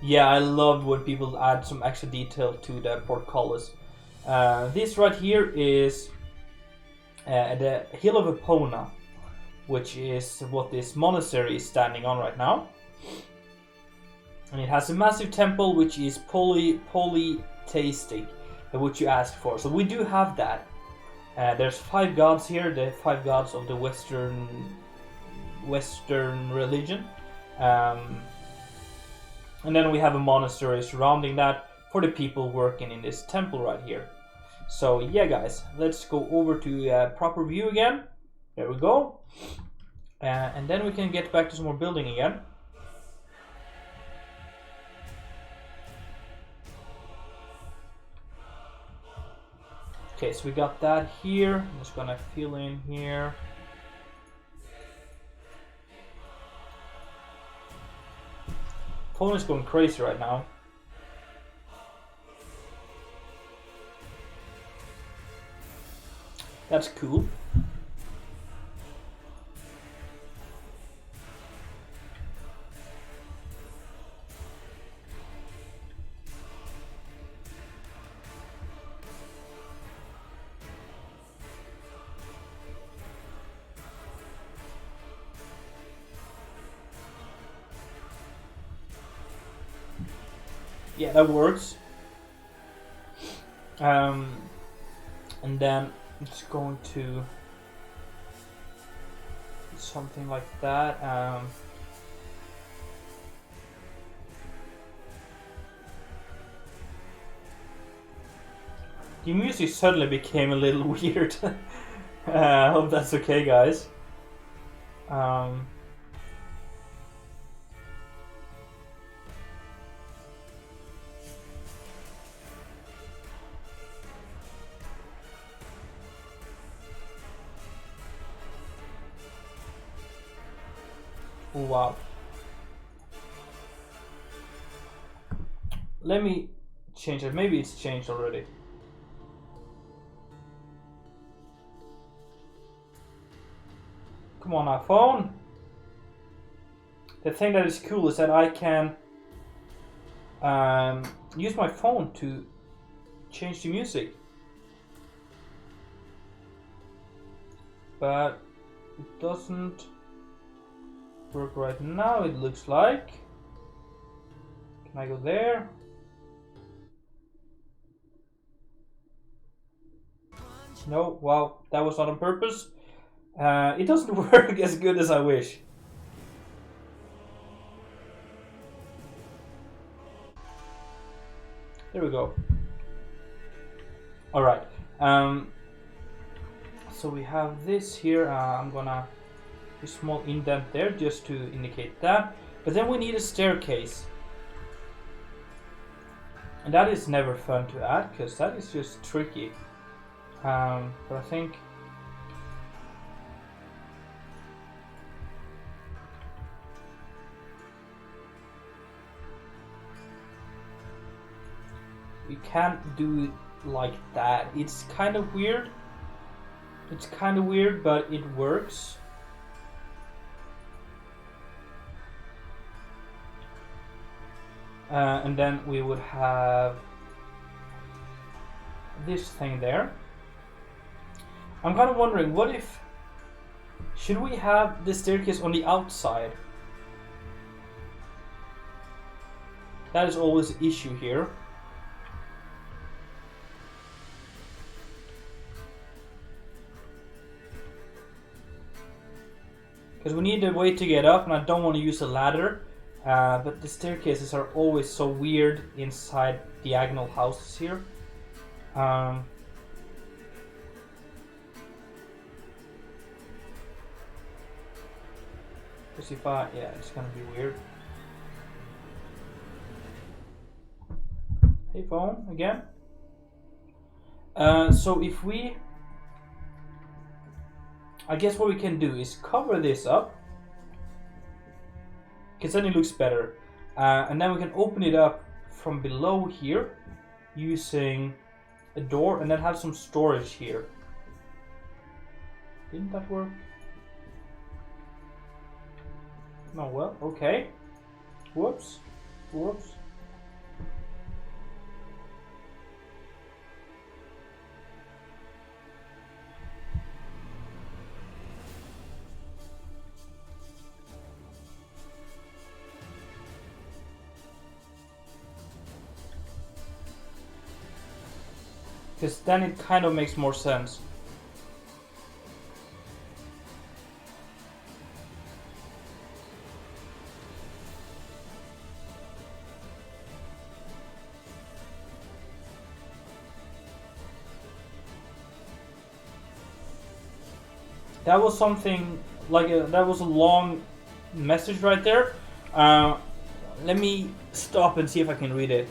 Yeah, I love when people add some extra detail to the portcullis. This right here is the Hill of Epona, which is what this monastery is standing on right now. And it has a massive temple which is polytheistic, which you asked for. So we do have that. There's 5 gods here, the 5 gods of the Western religion. And then we have a monastery surrounding that for the people working in this temple right here. So yeah, guys, let's go over to proper view again. There we go. And then we can get back to some more building again. Okay, so we got that here. I'm just gonna fill in here. Phone is going crazy right now. That's cool. Yeah, that works. And then it's going to something like that. The music suddenly became a little weird. I hope that's okay, guys. Wow. Let me change it. Maybe it's changed already. Come on now, phone. The thing that is cool is that I can use my phone to change the music. But it doesn't work right now, it looks like. Can I go there? No, wow, that was not on purpose. It doesn't work as good as I wish. There we go. Alright. So we have this here. I'm gonna do a small indent there just to indicate that. But then we need a staircase. And that is never fun to add, because that is just tricky. But I think... we can't do it like that. It's kind of weird. It's kind of weird, but it works. And then we would have this thing there. I'm kind of wondering, what if... should we have the staircase on the outside? That is always an issue here. Because we need a way to get up, and I don't want to use a ladder. But the staircases are always so weird inside diagonal houses here. Because if I... yeah, it's gonna be weird. Hey phone, again. So if we... I guess what we can do is cover this up. Because then it looks better. And then we can open it up from below here using a door and then have some storage here. Didn't that work? No, well, okay. Whoops. Whoops. Because then it kind of makes more sense. That was something like that was a long message right there. Let me stop and see if I can read it.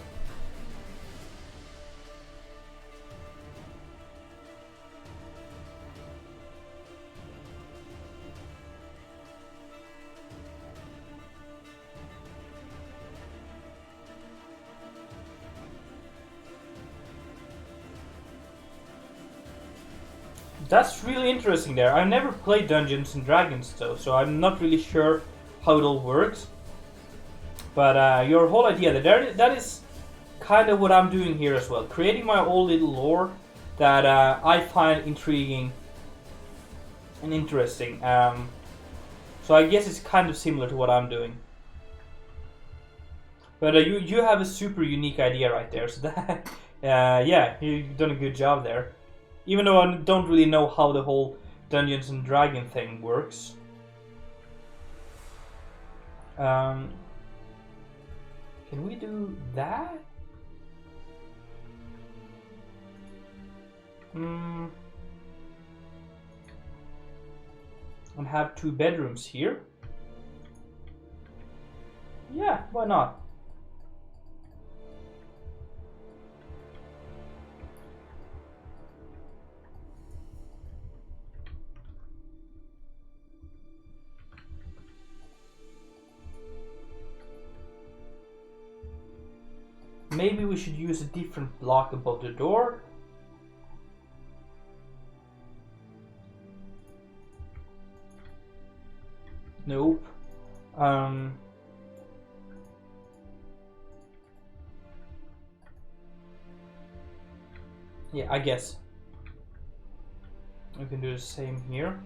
That's really interesting there. I've never played Dungeons and Dragons though, so I'm not really sure how it all works. But your whole idea that is kind of what I'm doing here as well. Creating my own little lore that I find intriguing and interesting. So I guess it's kind of similar to what I'm doing. But you have a super unique idea right there. So that yeah, you've done a good job there. Even though I don't really know how the whole Dungeons and Dragons thing works. Can we do that? And have 2 bedrooms here? Yeah, why not? Maybe we should use a different block above the door. Nope. Yeah, I guess. We can do the same here.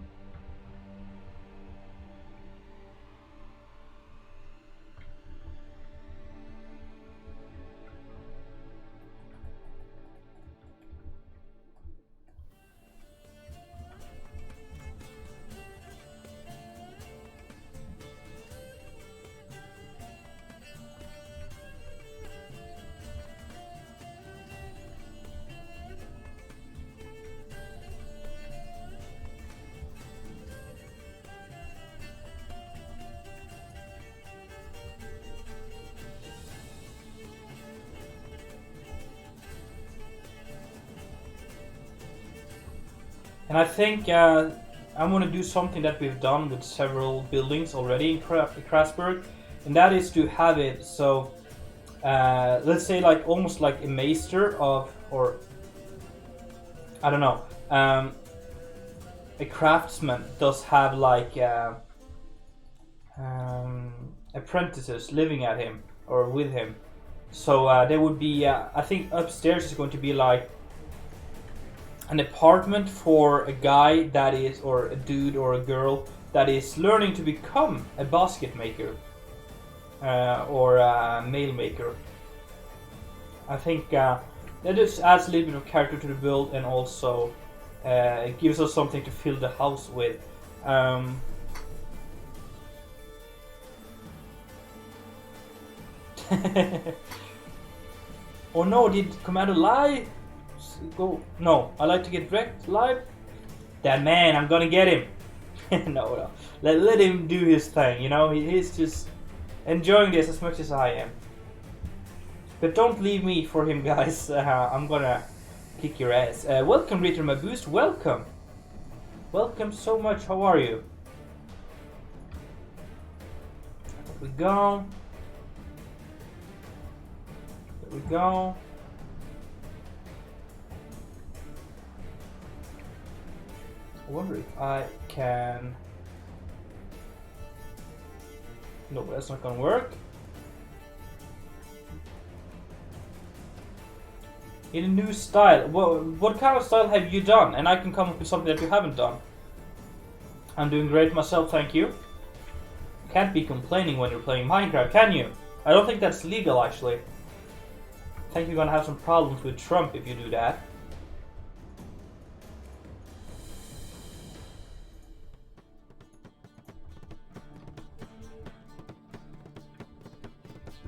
And I think I want to do something that we've done with several buildings already in Crasburg, and that is to have it so, let's say like almost like a maester of, or I don't know, a craftsman does have like apprentices living at him or with him. So there would be, I think upstairs is going to be like an apartment for a guy that is, or a dude or a girl that is learning to become a basket maker or a nail maker. I think that just adds a little bit of character to the build, and also it gives us something to fill the house with. Oh no, did Commander lie? Go. No, I like to get wrecked live. That man, I'm gonna get him. No. Let him do his thing, you know? He's just enjoying this as much as I am. But don't leave me for him, guys. I'm gonna kick your ass. Welcome, Ritter my boost. Welcome. Welcome so much. How are you? There we go. There we go. I wonder if I can... No, that's not gonna work. In a new style. What kind of style have you done? And I can come up with something that you haven't done. I'm doing great myself, thank you. Can't be complaining when you're playing Minecraft, can you? I don't think that's legal, actually. I think you're gonna have some problems with Trump if you do that.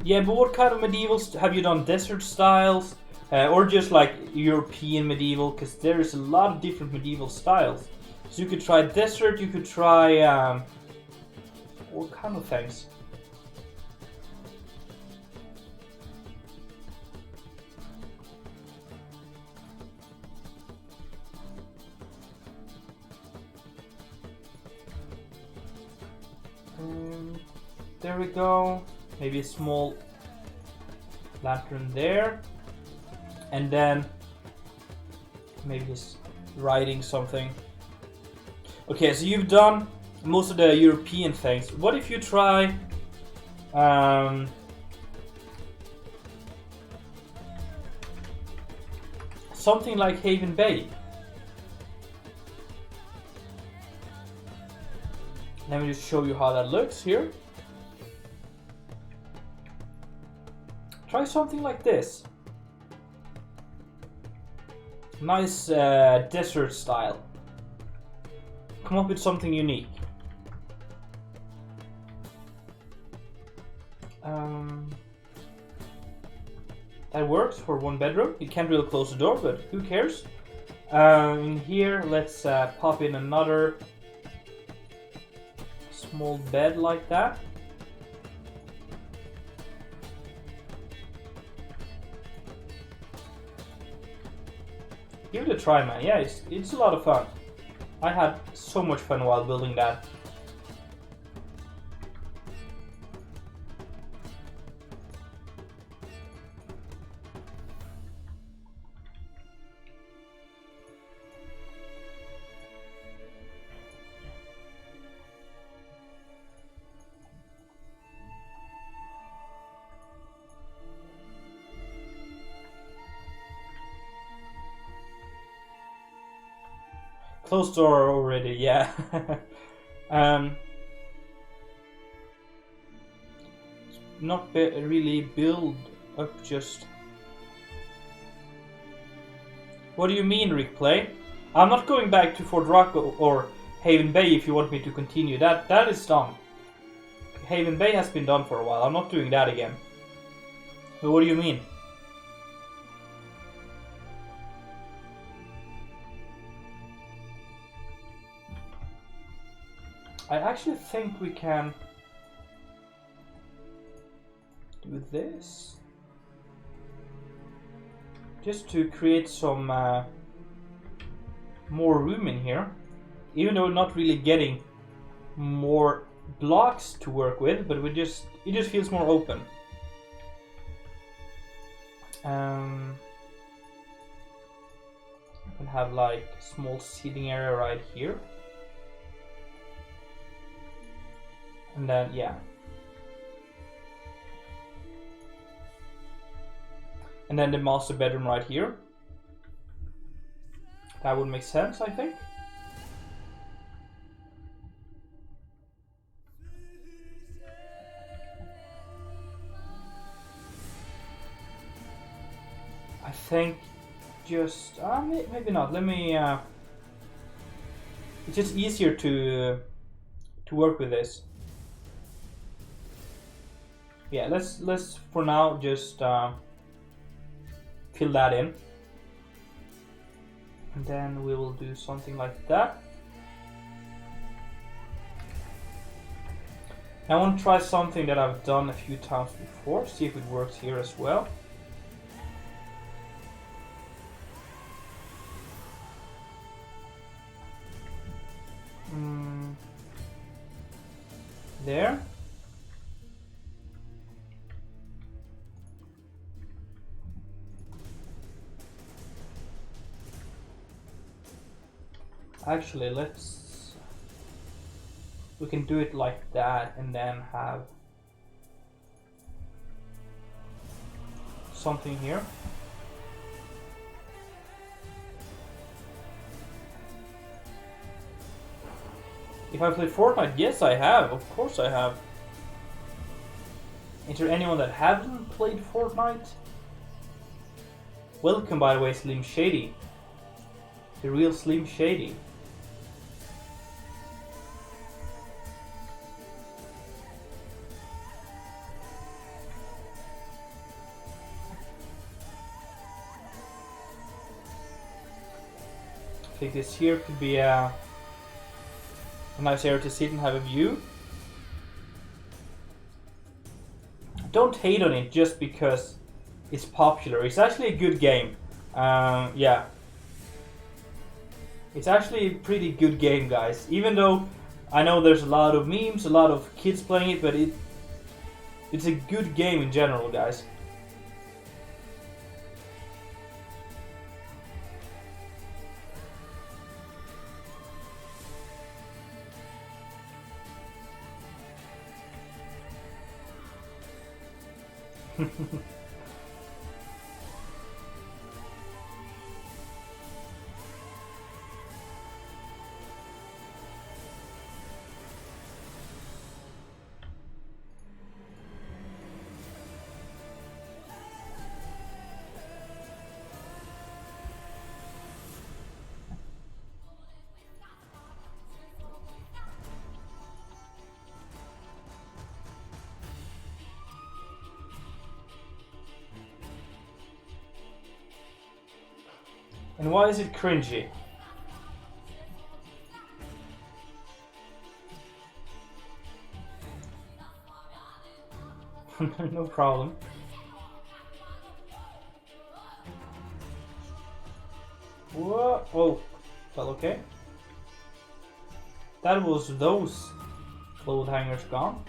Yeah, but what kind of medievals have you done? Desert styles, or just like European medieval? Because there is a lot of different medieval styles. So you could try desert. You could try all kind of things. There we go. Maybe a small lantern there, and then maybe just writing something. Okay, so you've done most of the European things. What if you try something like Haven Bay? Let me just show you how that looks here. Try something like this. Nice desert style. Come up with something unique. That works for one bedroom. You can't really close the door, but who cares? In here, let's pop in another small bed like that. Give it a try, man. Yeah, it's a lot of fun. I had so much fun while building that. Closed door already, yeah. Not really build up just... What do you mean, Rick Play? I'm not going back to Fort Rock or Haven Bay if you want me to continue. That is done. Haven Bay has been done for a while. I'm not doing that again. But what do you mean? I actually think we can do this just to create some more room in here, even though we're not really getting more blocks to work with, but it just feels more open. We can have like a small seating area right here, and then yeah, and then the master bedroom right here. That would make sense, I think. I think just maybe not. Let me. It's just easier to work with this. Yeah, let's for now just fill that in, and then we will do something like that. I want to try something that I've done a few times before. See if it works here as well. There. Actually, we can do it like that and then have something here. If I play Fortnite, yes I have, of course I have. Is there anyone that hasn't played Fortnite? Welcome, by the way, Slim Shady. The real Slim Shady. I think this here could be a nice area to sit and have a view. Don't hate on it just because it's popular. It's actually a good game. Yeah. It's actually a pretty good game, guys. Even though I know there's a lot of memes, a lot of kids playing it, but it's a good game in general, guys. And why is it cringy? No problem. Whoa! Oh, fell okay. That was those clothes hangers gone.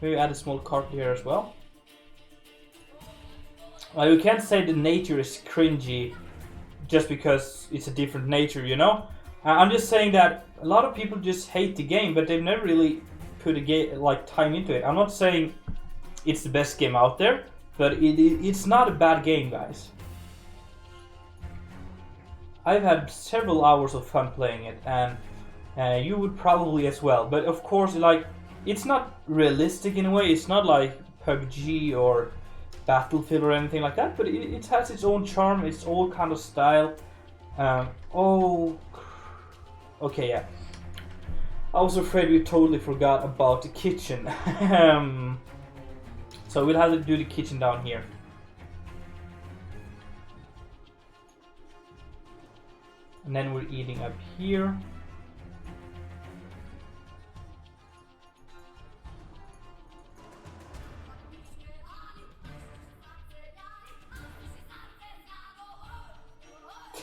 Maybe add a small carpet here as well. Well, you can't say the nature is cringy just because it's a different nature, you know? I'm just saying that a lot of people just hate the game, but they've never really put time into it. I'm not saying it's the best game out there, but it's not a bad game, guys. I've had several hours of fun playing it, and you would probably as well. But of course, it's not realistic in a way. It's not like PUBG or Battlefield or anything like that, but it has its own charm, its own kind of style. Okay, yeah. I was afraid we totally forgot about the kitchen. So we'll have to do the kitchen down here. And then we're eating up here.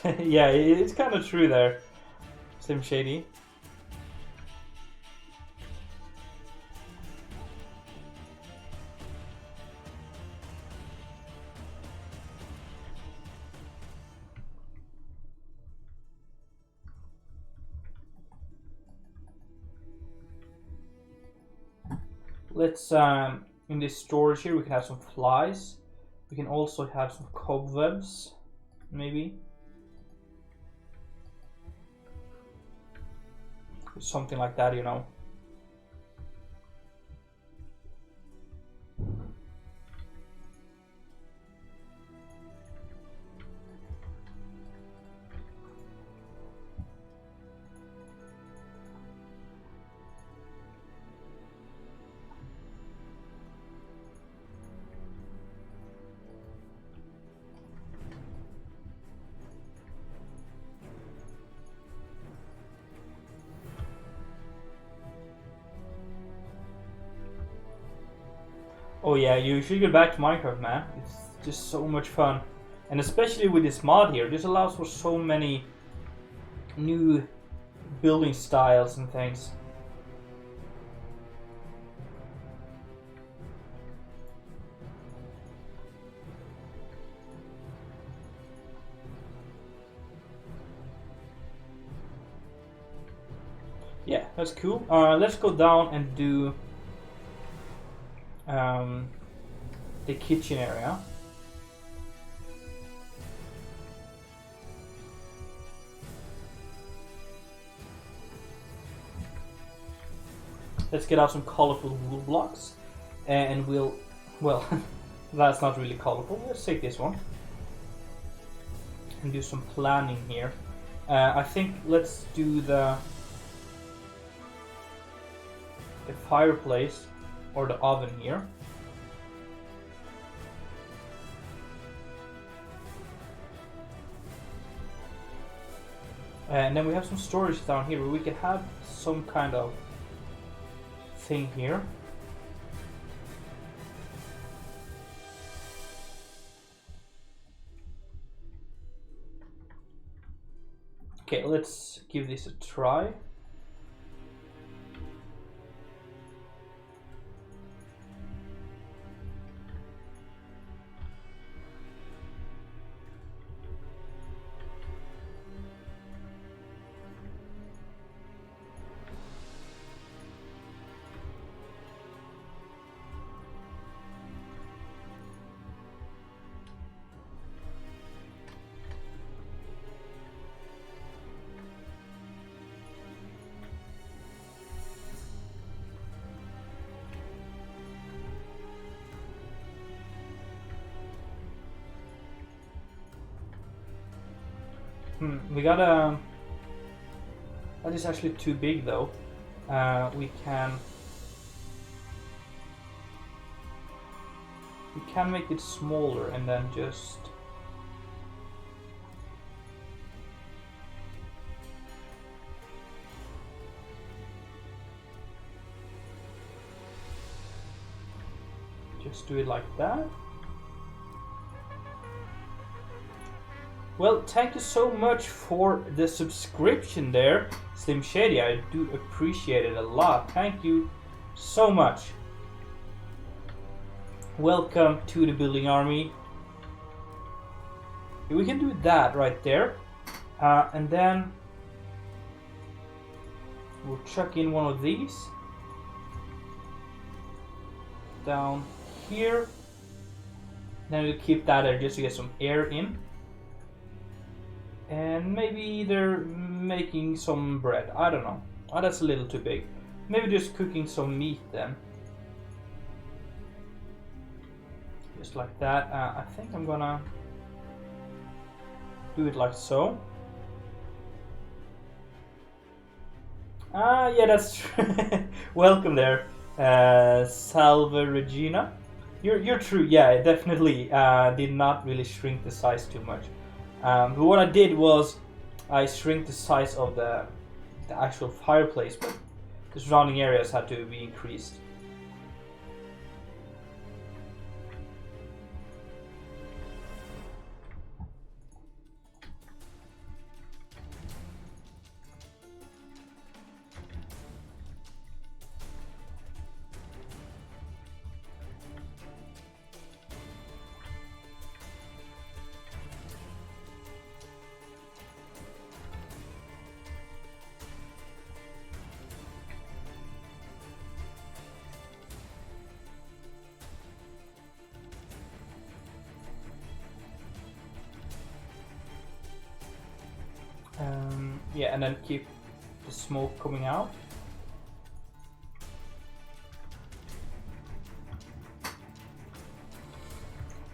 Yeah, it's kind of true there. Slim Shady. Let's in this storage here we can have some flies. We can also have some cobwebs, maybe. Something like that, you know. Oh yeah, you should get back to Minecraft, man. It's just so much fun. And especially with this mod here, this allows for so many new building styles and things. Yeah, that's cool. Let's go down and do the kitchen area. Let's get out some colorful wool blocks, and we'll, well, that's not really colorful. Let's take this one and do some planning here. I think let's do the fireplace or the oven here. And then we have some storage down here where we can have some kind of thing here. Okay, let's give this a try. We got a... That is actually too big though. We can make it smaller and then just... Just do it like that. Well, thank you so much for the subscription there, Slim Shady. I do appreciate it a lot. Thank you so much. Welcome to the building army. We can do that right there. And then we'll chuck in one of these down here. Then we'll keep that there just to get some air in. And maybe they're making some bread. I don't know. Oh, that's a little too big. Maybe just cooking some meat then. Just like that. I think I'm gonna do it like so. Yeah, that's true. Welcome there, Salve Regina. You're true. Yeah, I definitely did not really shrink the size too much. But what I did was I shrink the size of the actual fireplace, but the surrounding areas had to be increased. Yeah, and then keep the smoke coming out.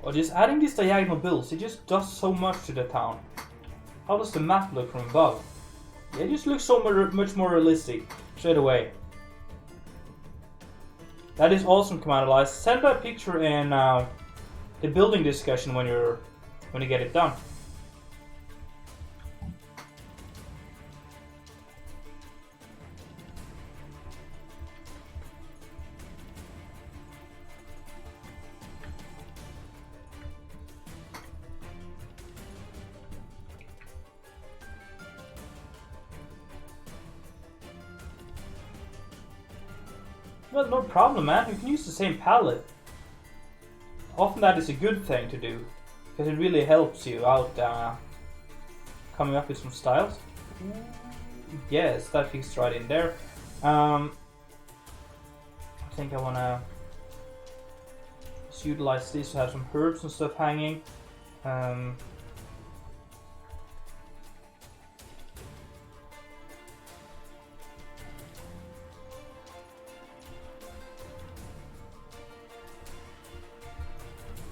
Or just adding these diagonal builds, it just does so much to the town. How does the map look from above? Yeah, it just looks so much more realistic straight away. That is awesome, Commander Lies. Send that picture in the building discussion when you get it done. Well, no problem, man. You can use the same palette. Often that is a good thing to do, because it really helps you out coming up with some styles. Yes, that fits right in there. I think I want to utilize this to have some herbs and stuff hanging.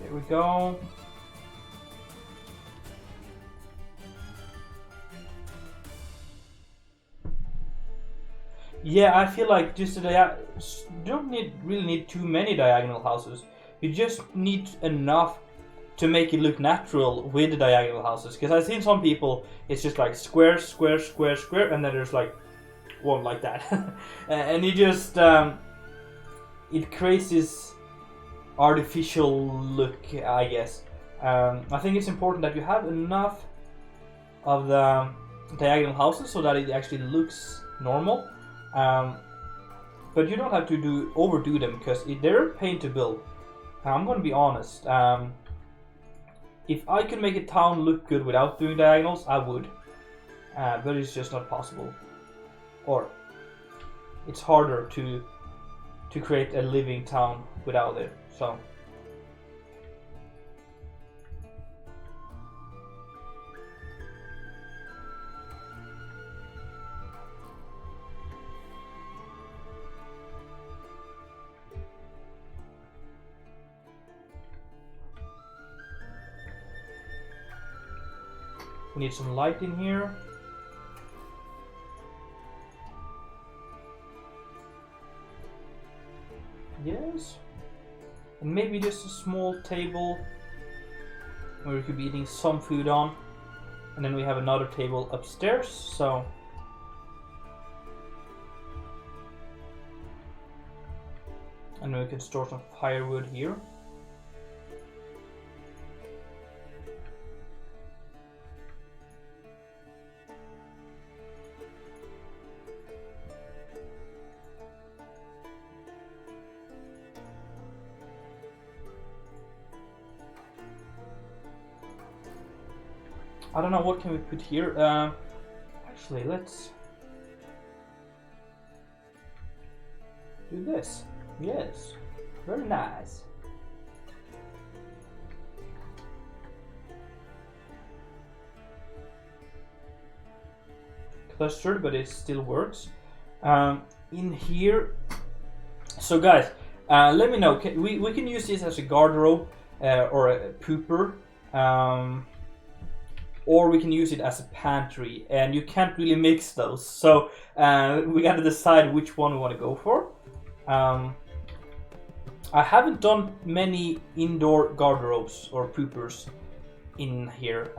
There we go. Yeah, I feel like just you don't really need too many diagonal houses. You just need enough to make it look natural with the diagonal houses. Because I've seen some people, it's just like square, square, square, square, and then there's like one like that, and it just it creates this artificial look, I guess. I think it's important that you have enough of the diagonal houses so that it actually looks normal. But you don't have to overdo them, because they're a pain to build. I'm going to be honest. If I could make a town look good without doing diagonals, I would. But it's just not possible. Or it's harder to create a living town without it. So we need some light in here. Yes. And maybe just a small table where we could be eating some food on. And then we have another table upstairs, so and we can store some firewood here. I don't know, what can we put here? Actually, let's do this. Yes, very nice. Clustered, but it still works. In here, so guys, let me know. We can use this as a garderobe or a pooper. Or we can use it as a pantry, and you can't really mix those. So we gotta decide which one we want to go for. I haven't done many indoor garderobes or poopers in here.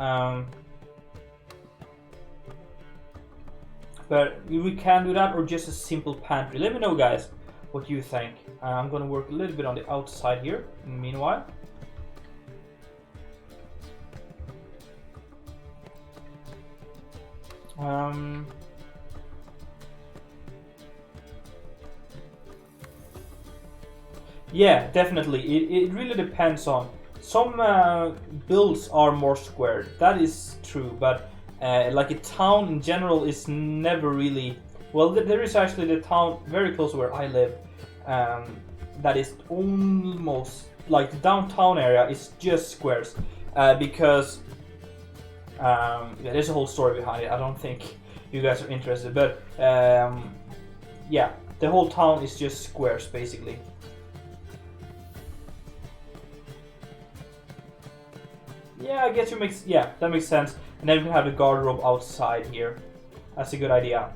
But we can do that, or just a simple pantry. Let me know, guys, what you think. I'm gonna work a little bit on the outside here in the meanwhile. Yeah, definitely. It really depends on. Some builds are more squared. That is true, but like a town in general is never really. Well, there is actually the town very close to where I live. That is almost like the downtown area is just squares, because yeah, there's a whole story behind it. I don't think you guys are interested. But yeah, the whole town is just squares basically. Yeah, I guess that makes sense. And then we have the garderobe outside here. That's a good idea.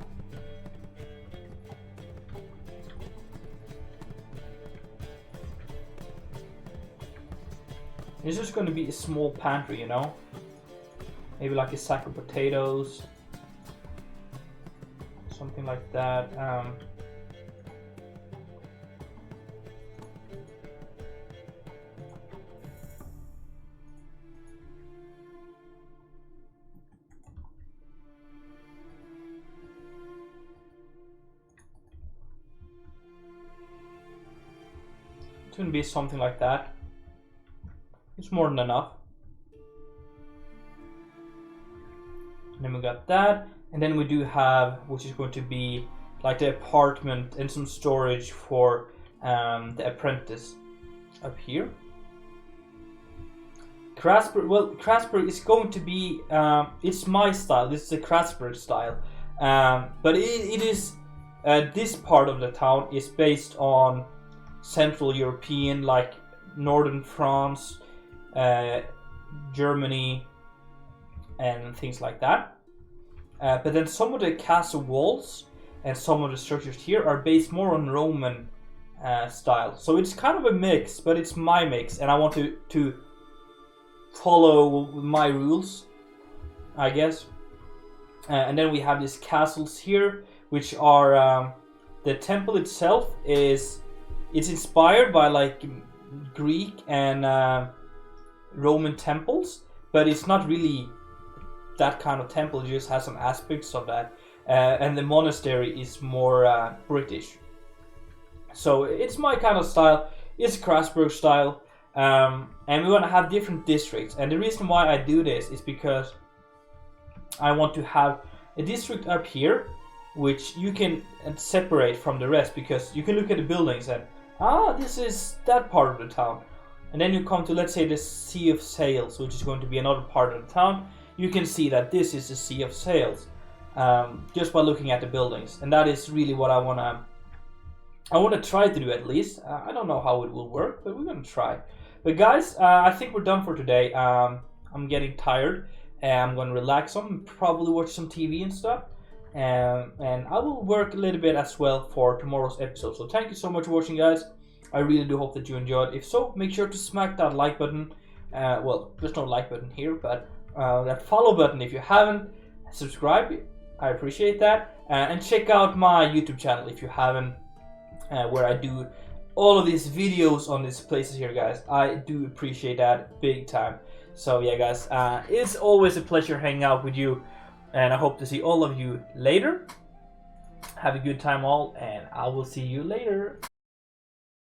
It's just going to be a small pantry, you know? Maybe like a sack of potatoes. Something like that. It can be something like that. It's more than enough. And then we got that. And then we do have, which is going to be like the apartment and some storage for the apprentice up here. Crasburg, well, Crasburg is going to be, it's my style. This is the Crasburg style. But it is, this part of the town is based on Central European, like Northern France, Germany, and things like that. But then some of the castle walls and some of the structures here are based more on Roman style. So it's kind of a mix, but it's my mix, and I want to follow my rules, I guess. And then we have these castles here, which are the temple itself it's inspired by like Greek and Roman temples, but it's not really that kind of temple. It just has some aspects of that, and the monastery is more British. So it's my kind of style. It's Crasburg style, and we want to have different districts. And the reason why I do this is because I want to have a district up here, which you can separate from the rest, because you can look at the buildings and this is that part of the town. And then you come to, let's say, the Sea of Sails, which is going to be another part of the town. You can see that this is the Sea of Sails, just by looking at the buildings. And that is really what I want to try to do, at least. I don't know how it will work, but we're going to try. But guys, I think we're done for today. I'm getting tired, and I'm going to relax some, probably watch some TV and stuff. And I will work a little bit as well for tomorrow's episode. So thank you so much for watching, guys. I really do hope that you enjoyed. If so, make sure to smack that like button. Well, there's no like button here, but that follow button if you haven't. Subscribe, I appreciate that. And check out my YouTube channel if you haven't, where I do all of these videos on these places here, guys. I do appreciate that big time. So yeah, guys, it's always a pleasure hanging out with you, and I hope to see all of you later. Have a good time all, and I will see you later.